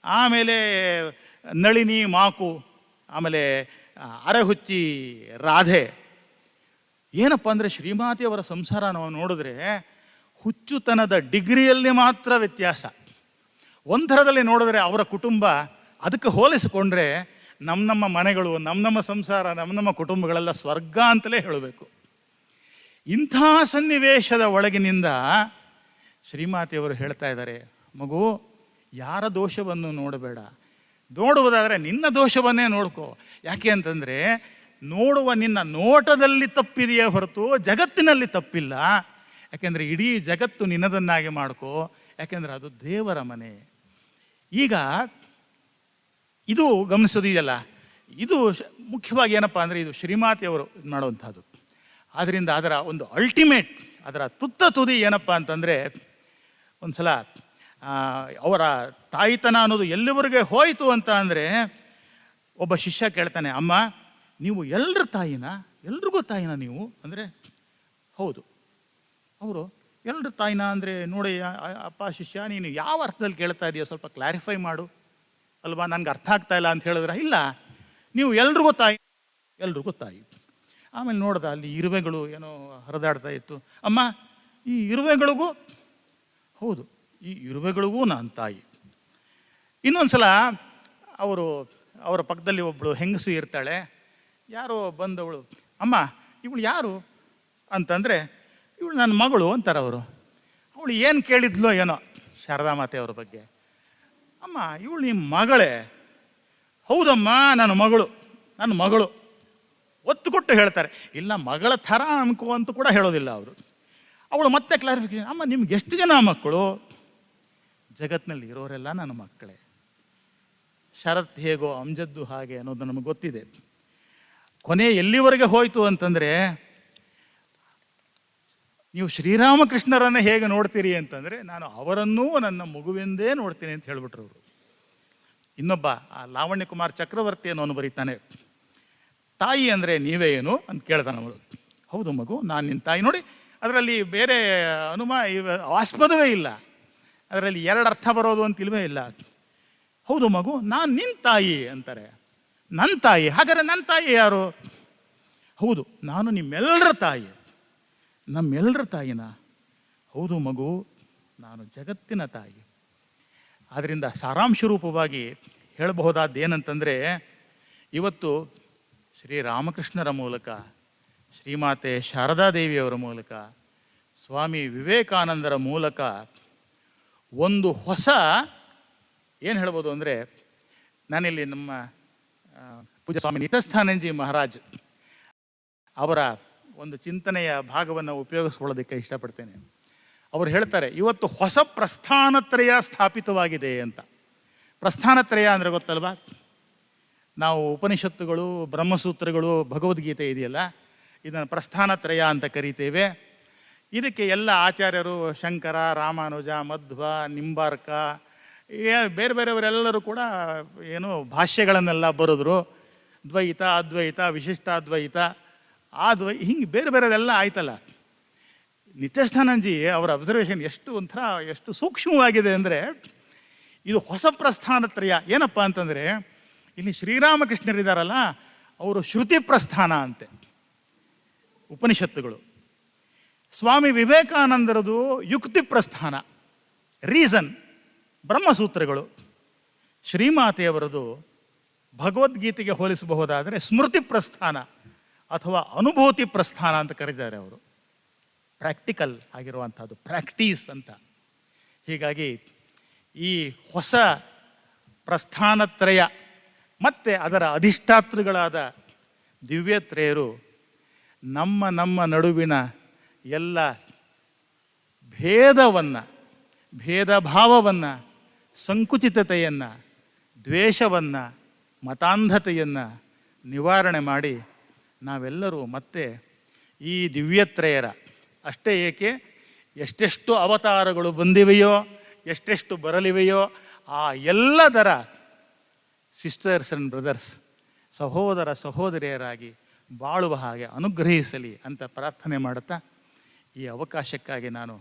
ಆಮೇಲೆ ನಳಿನಿ ಮಾಕು, ಆಮೇಲೆ ಅರೆಹುಚ್ಚಿ ರಾಧೆ. ಏನಪ್ಪ ಅಂದರೆ ಶ್ರೀಮಾತೆಯವರ ಸಂಸಾರ ನಾವು ನೋಡಿದ್ರೆ ಹುಚ್ಚುತನದ ಡಿಗ್ರಿಯಲ್ಲಿ ಮಾತ್ರ ವ್ಯತ್ಯಾಸ. ಒಂಥರದಲ್ಲಿ ನೋಡಿದ್ರೆ ಅವರ ಕುಟುಂಬ ಅದಕ್ಕೆ ಹೋಲಿಸಿಕೊಂಡ್ರೆ ನಮ್ಮ ಮನೆಗಳು, ನಮ್ಮ ಸಂಸಾರ, ನಮ್ಮ ಕುಟುಂಬಗಳೆಲ್ಲ ಸ್ವರ್ಗ ಅಂತಲೇ ಹೇಳಬೇಕು. ಇಂಥ ಸನ್ನಿವೇಶದ ಒಳಗಿನಿಂದ ಶ್ರೀಮಾತೆಯವರು ಹೇಳ್ತಾ ಇದ್ದಾರೆ, ಮಗು ಯಾರ ದೋಷವನ್ನು ನೋಡಬೇಡ, ನೋಡುವುದಾದರೆ ನಿನ್ನ ದೋಷವನ್ನೇ ನೋಡ್ಕೋ. ಯಾಕೆ ಅಂತಂದರೆ ನೋಡುವ ನಿನ್ನ ನೋಟದಲ್ಲಿ ತಪ್ಪಿದೆಯೇ ಹೊರತು ಜಗತ್ತಿನಲ್ಲಿ ತಪ್ಪಿಲ್ಲ. ಯಾಕೆಂದರೆ ಇಡೀ ಜಗತ್ತು ನಿನ್ನದನ್ನಾಗಿ ಮಾಡ್ಕೋ, ಯಾಕೆಂದರೆ ಅದು ದೇವರ ಮನೆ. ಈಗ ಇದು ಗಮನಿಸೋದಿದೆಯಲ್ಲ, ಇದು ಮುಖ್ಯವಾಗಿ ಏನಪ್ಪ ಅಂದರೆ ಇದು ಶ್ರೀಮಾತೆಯವರು ಇದು ಮಾಡುವಂಥದ್ದು. ಆದ್ದರಿಂದ ಅದರ ಒಂದು ಅಲ್ಟಿಮೇಟ್, ಅದರ ತುದಿ ಏನಪ್ಪ ಅಂತಂದರೆ, ಒಂದು ಸಲ ಅವರ ತಾಯಿತನ ಅನ್ನೋದು ಎಲ್ಲಿವರೆಗೆ ಹೋಯಿತು ಅಂತ ಅಂದರೆ, ಒಬ್ಬ ಶಿಷ್ಯ ಕೇಳ್ತಾನೆ, ಅಮ್ಮ ನೀವು ಎಲ್ಲರ ತಾಯಿನ, ಎಲ್ರಿಗೂ ತಾಯಿನ ನೀವು ಅಂದರೆ? ಹೌದು. ಅವರು ಎಲ್ಲರ ತಾಯಿನ ಅಂದರೆ, ನೋಡಿ ಅಪ್ಪ ಶಿಷ್ಯ ನೀನು ಯಾವ ಅರ್ಥದಲ್ಲಿ ಕೇಳ್ತಾ ಇದೆಯೋ ಸ್ವಲ್ಪ ಕ್ಲಾರಿಫೈ ಮಾಡು ಅಲ್ವಾ, ನನಗೆ ಅರ್ಥ ಆಗ್ತಾ ಇಲ್ಲ ಅಂತ ಹೇಳಿದ್ರೆ, ಇಲ್ಲ ನೀವು ಎಲ್ರಿಗೂ ತಾಯಿ, ಎಲ್ರಿಗೂ ತಾಯಿ. ಆಮೇಲೆ ನೋಡ್ದೆ ಅಲ್ಲಿ ಇರುವೆಗಳು ಏನೋ ಹರಿದಾಡ್ತಾ ಇತ್ತು. ಅಮ್ಮ ಈ ಇರುವೆಗಳಿಗೂ, ಹೌದು ಈ ಇರುವೆಗಳಿಗೂ ನಾನು ತಾಯಿ. ಇನ್ನೊಂದು ಸಲ ಅವರ ಪಕ್ಕದಲ್ಲಿ ಒಬ್ಬಳು ಹೆಂಗಸು ಇರ್ತಾಳೆ. ಯಾರೋ ಬಂದವಳು, ಅಮ್ಮ ಇವಳು ಯಾರು ಅಂತಂದರೆ, ಇವಳು ನನ್ನ ಮಗಳು ಅಂತಾರೆ ಅವರು. ಅವಳು ಏನು ಕೇಳಿದ್ಲೋ ಏನೋ ಶಾರದಾ ಮಾತೆ ಅವ್ರ ಬಗ್ಗೆ. ಅಮ್ಮ ಇವಳು ನಿಮ್ಮ ಮಗಳೇ? ಹೌದಮ್ಮ ನನ್ನ ಮಗಳು ಒತ್ತು ಕೊಟ್ಟು ಹೇಳ್ತಾರೆ. ಇಲ್ಲ ಮಗಳ ಥರ ಅನ್ಕೋ ಅಂತ ಕೂಡ ಹೇಳೋದಿಲ್ಲ ಅವರು. ಅವಳು ಮತ್ತೆ ಕ್ಲಾರಿಫಿಕೇಶನ್, ಅಮ್ಮ ನಿಮ್ಗೆ ಎಷ್ಟು ಜನ ಮಕ್ಕಳು? ಜಗತ್ತಿನಲ್ಲಿ ಇರೋರೆಲ್ಲ ನನ್ನ ಮಕ್ಕಳೇ. ಶರತ್ ಹೇಗೋ ಅಂಜದ್ದು ಹಾಗೆ ಅನ್ನೋದು ನಮಗೆ ಗೊತ್ತಿದೆ. ಕೊನೆ ಎಲ್ಲಿವರೆಗೆ ಹೋಯಿತು ಅಂತಂದರೆ, ನೀವು ಶ್ರೀರಾಮಕೃಷ್ಣರನ್ನು ಹೇಗೆ ನೋಡ್ತೀರಿ ಅಂತಂದರೆ, ನಾನು ಅವರನ್ನೂ ನನ್ನ ಮಗುವೆಂದೇ ನೋಡ್ತೀನಿ ಅಂತ ಹೇಳಿಬಿಟ್ರು ಅವರು. ಇನ್ನೊಬ್ಬ ಲಾವಣ್ಯ ಕುಮಾರ್ ಚಕ್ರವರ್ತಿ ಅನ್ನೋನು ಬರೀತಾನೆ, ತಾಯಿ ಅಂದರೆ ನೀವೇ ಏನು ಅಂತ ಕೇಳ್ತಾನೆ ಅವಳು. ಹೌದು ಮಗು ನಾನು ನಿನ್ನ ತಾಯಿ. ನೋಡಿ ಅದರಲ್ಲಿ ಬೇರೆ ಆಸ್ಪದವೇ ಇಲ್ಲ, ಅದರಲ್ಲಿ ಎರಡು ಅರ್ಥ ಬರೋದು ಅಂತ ಇಲ್ವೇ ಇಲ್ಲ. ಹೌದು ಮಗು ನಾನು ನಿನ್ನ ತಾಯಿ ಅಂತಾರೆ. ನನ್ನ ತಾಯಿ? ಹಾಗಾದರೆ ನನ್ನ ತಾಯಿ ಯಾರು? ಹೌದು ನಾನು ನಿಮ್ಮೆಲ್ಲರ ತಾಯಿ. ನಮ್ಮೆಲ್ಲರ ತಾಯಿನ? ಹೌದು ಮಗು ನಾನು ಜಗತ್ತಿನ ತಾಯಿ. ಆದ್ದರಿಂದ ಸಾರಾಂಶ ರೂಪವಾಗಿ ಹೇಳಬಹುದಾದ್ದು ಏನಂತಂದರೆ, ಇವತ್ತು ಶ್ರೀರಾಮಕೃಷ್ಣರ ಮೂಲಕ, ಶ್ರೀಮಾತೆ ಶಾರದಾದೇವಿಯವರ ಮೂಲಕ, ಸ್ವಾಮಿ ವಿವೇಕಾನಂದರ ಮೂಲಕ ಒಂದು ಹೊಸ ಏನು ಹೇಳ್ಬೋದು ಅಂದರೆ, ನಾನಿಲ್ಲಿ ನಮ್ಮ ಪೂಜ್ಯ ಸ್ವಾಮಿ ನಿತಸ್ಥಾನಂಜಿ ಮಹಾರಾಜ್ ಅವರ ಒಂದು ಚಿಂತನೆಯ ಭಾಗವನ್ನು ಉಪಯೋಗಿಸ್ಕೊಳ್ಳೋದಕ್ಕೆ ಇಷ್ಟಪಡ್ತೇನೆ. ಅವರು ಹೇಳ್ತಾರೆ, ಇವತ್ತು ಹೊಸ ಪ್ರಸ್ಥಾನತ್ರಯ ಸ್ಥಾಪಿತವಾಗಿದೆ ಅಂತ. ಪ್ರಸ್ಥಾನತ್ರಯ ಅಂದರೆ ಗೊತ್ತಲ್ವಾ? ನಾವು ಉಪನಿಷತ್ತುಗಳು, ಬ್ರಹ್ಮಸೂತ್ರಗಳು, ಭಗವದ್ಗೀತೆ ಇದೆಯಲ್ಲ, ಇದನ್ನು ಪ್ರಸ್ಥಾನತ್ರಯ ಅಂತ ಕರೀತೇವೆ. ಇದಕ್ಕೆ ಎಲ್ಲ ಆಚಾರ್ಯರು, ಶಂಕರ, ರಾಮಾನುಜ, ಮಧ್ವ, ನಿಂಬಾರ್ಕ, ಬೇರೆ ಬೇರೆಯವರೆಲ್ಲರೂ ಕೂಡ ಏನು ಭಾಷ್ಯಗಳನ್ನೆಲ್ಲ ಬರೆದ್ರು. ದ್ವೈತ, ಅದ್ವೈತ, ವಿಶಿಷ್ಟಾದ್ವೈತ, ಹಿಂಗೆ ಬೇರೆ ಬೇರೆದೆಲ್ಲ ಆಯ್ತಲ್ಲ. ನಿತ್ಯಸ್ಥಾನಂಜಿ ಅವರ ಅಬ್ಸರ್ವೇಷನ್ ಎಷ್ಟು ಸೂಕ್ಷ್ಮವಾಗಿದೆ ಅಂದರೆ, ಇದು ಹೊಸ ಪ್ರಸ್ಥಾನತ್ರಯ. ಏನಪ್ಪ ಅಂತಂದರೆ, ಇಲ್ಲಿ ಶ್ರೀರಾಮಕೃಷ್ಣರಿದ್ದಾರಲ್ಲ, ಅವರು ಶ್ರುತಿ ಪ್ರಸ್ಥಾನ ಅಂತೆ ಉಪನಿಷತ್ತುಗಳು. ಸ್ವಾಮಿ ವಿವೇಕಾನಂದರದು ಯುಕ್ತಿ ಪ್ರಸ್ಥಾನ, ರೀಸನ್, ಬ್ರಹ್ಮಸೂತ್ರಗಳು. ಶ್ರೀಮಾತೆಯವರದು ಭಗವದ್ಗೀತೆಗೆ ಹೋಲಿಸಬಹುದಾದರೆ ಸ್ಮೃತಿ ಪ್ರಸ್ಥಾನ ಅಥವಾ ಅನುಭೂತಿ ಪ್ರಸ್ಥಾನ ಅಂತ ಕರೀತಾರೆ ಅವರು. ಪ್ರಾಕ್ಟಿಕಲ್ ಆಗಿರುವಂಥದ್ದು, ಪ್ರಾಕ್ಟೀಸ್ ಅಂತ. ಹೀಗಾಗಿ ಈ ಹೊಸ ಪ್ರಸ್ಥಾನತ್ರಯ ಮತ್ತು ಅದರ ಅಧಿಷ್ಠಾತೃಗಳಾದ ದಿವ್ಯತ್ರಯರು ನಮ್ಮ ನಡುವಿನ ಎಲ್ಲ ಭೇದ ಭಾವವನ್ನು, ಸಂಕುಚಿತತೆಯನ್ನು, ದ್ವೇಷವನ್ನು, ಮತಾಂಧತೆಯನ್ನು ನಿವಾರಣೆ ಮಾಡಿ ನಾವೆಲ್ಲರೂ ಮತ್ತೆ ಈ ದಿವ್ಯತ್ರಯರ, ಅಷ್ಟೇ ಏಕೆ ಎಷ್ಟೆಷ್ಟು ಅವತಾರಗಳು ಬಂದಿವೆಯೋ, ಎಷ್ಟೆಷ್ಟು ಬರಲಿವೆಯೋ, ಆ ಎಲ್ಲದರ ಸಿಸ್ಟರ್ಸ್ ಆ್ಯಂಡ್ ಬ್ರದರ್ಸ್, ಸಹೋದರ ಸಹೋದರಿಯರಾಗಿ ಬಾಳುವ ಹಾಗೆ ಅನುಗ್ರಹಿಸಲಿ ಅಂತ ಪ್ರಾರ್ಥನೆ ಮಾಡುತ್ತಾ, ಈ ಅವಕಾಶಕ್ಕಾಗಿ ನಾನು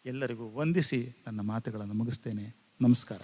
ಎಲ್ಲರಿಗೂ ವಂದಿಸಿ ನನ್ನ ಮಾತುಗಳನ್ನು ಮುಗಿಸ್ತೇನೆ. ನಮಸ್ಕಾರ.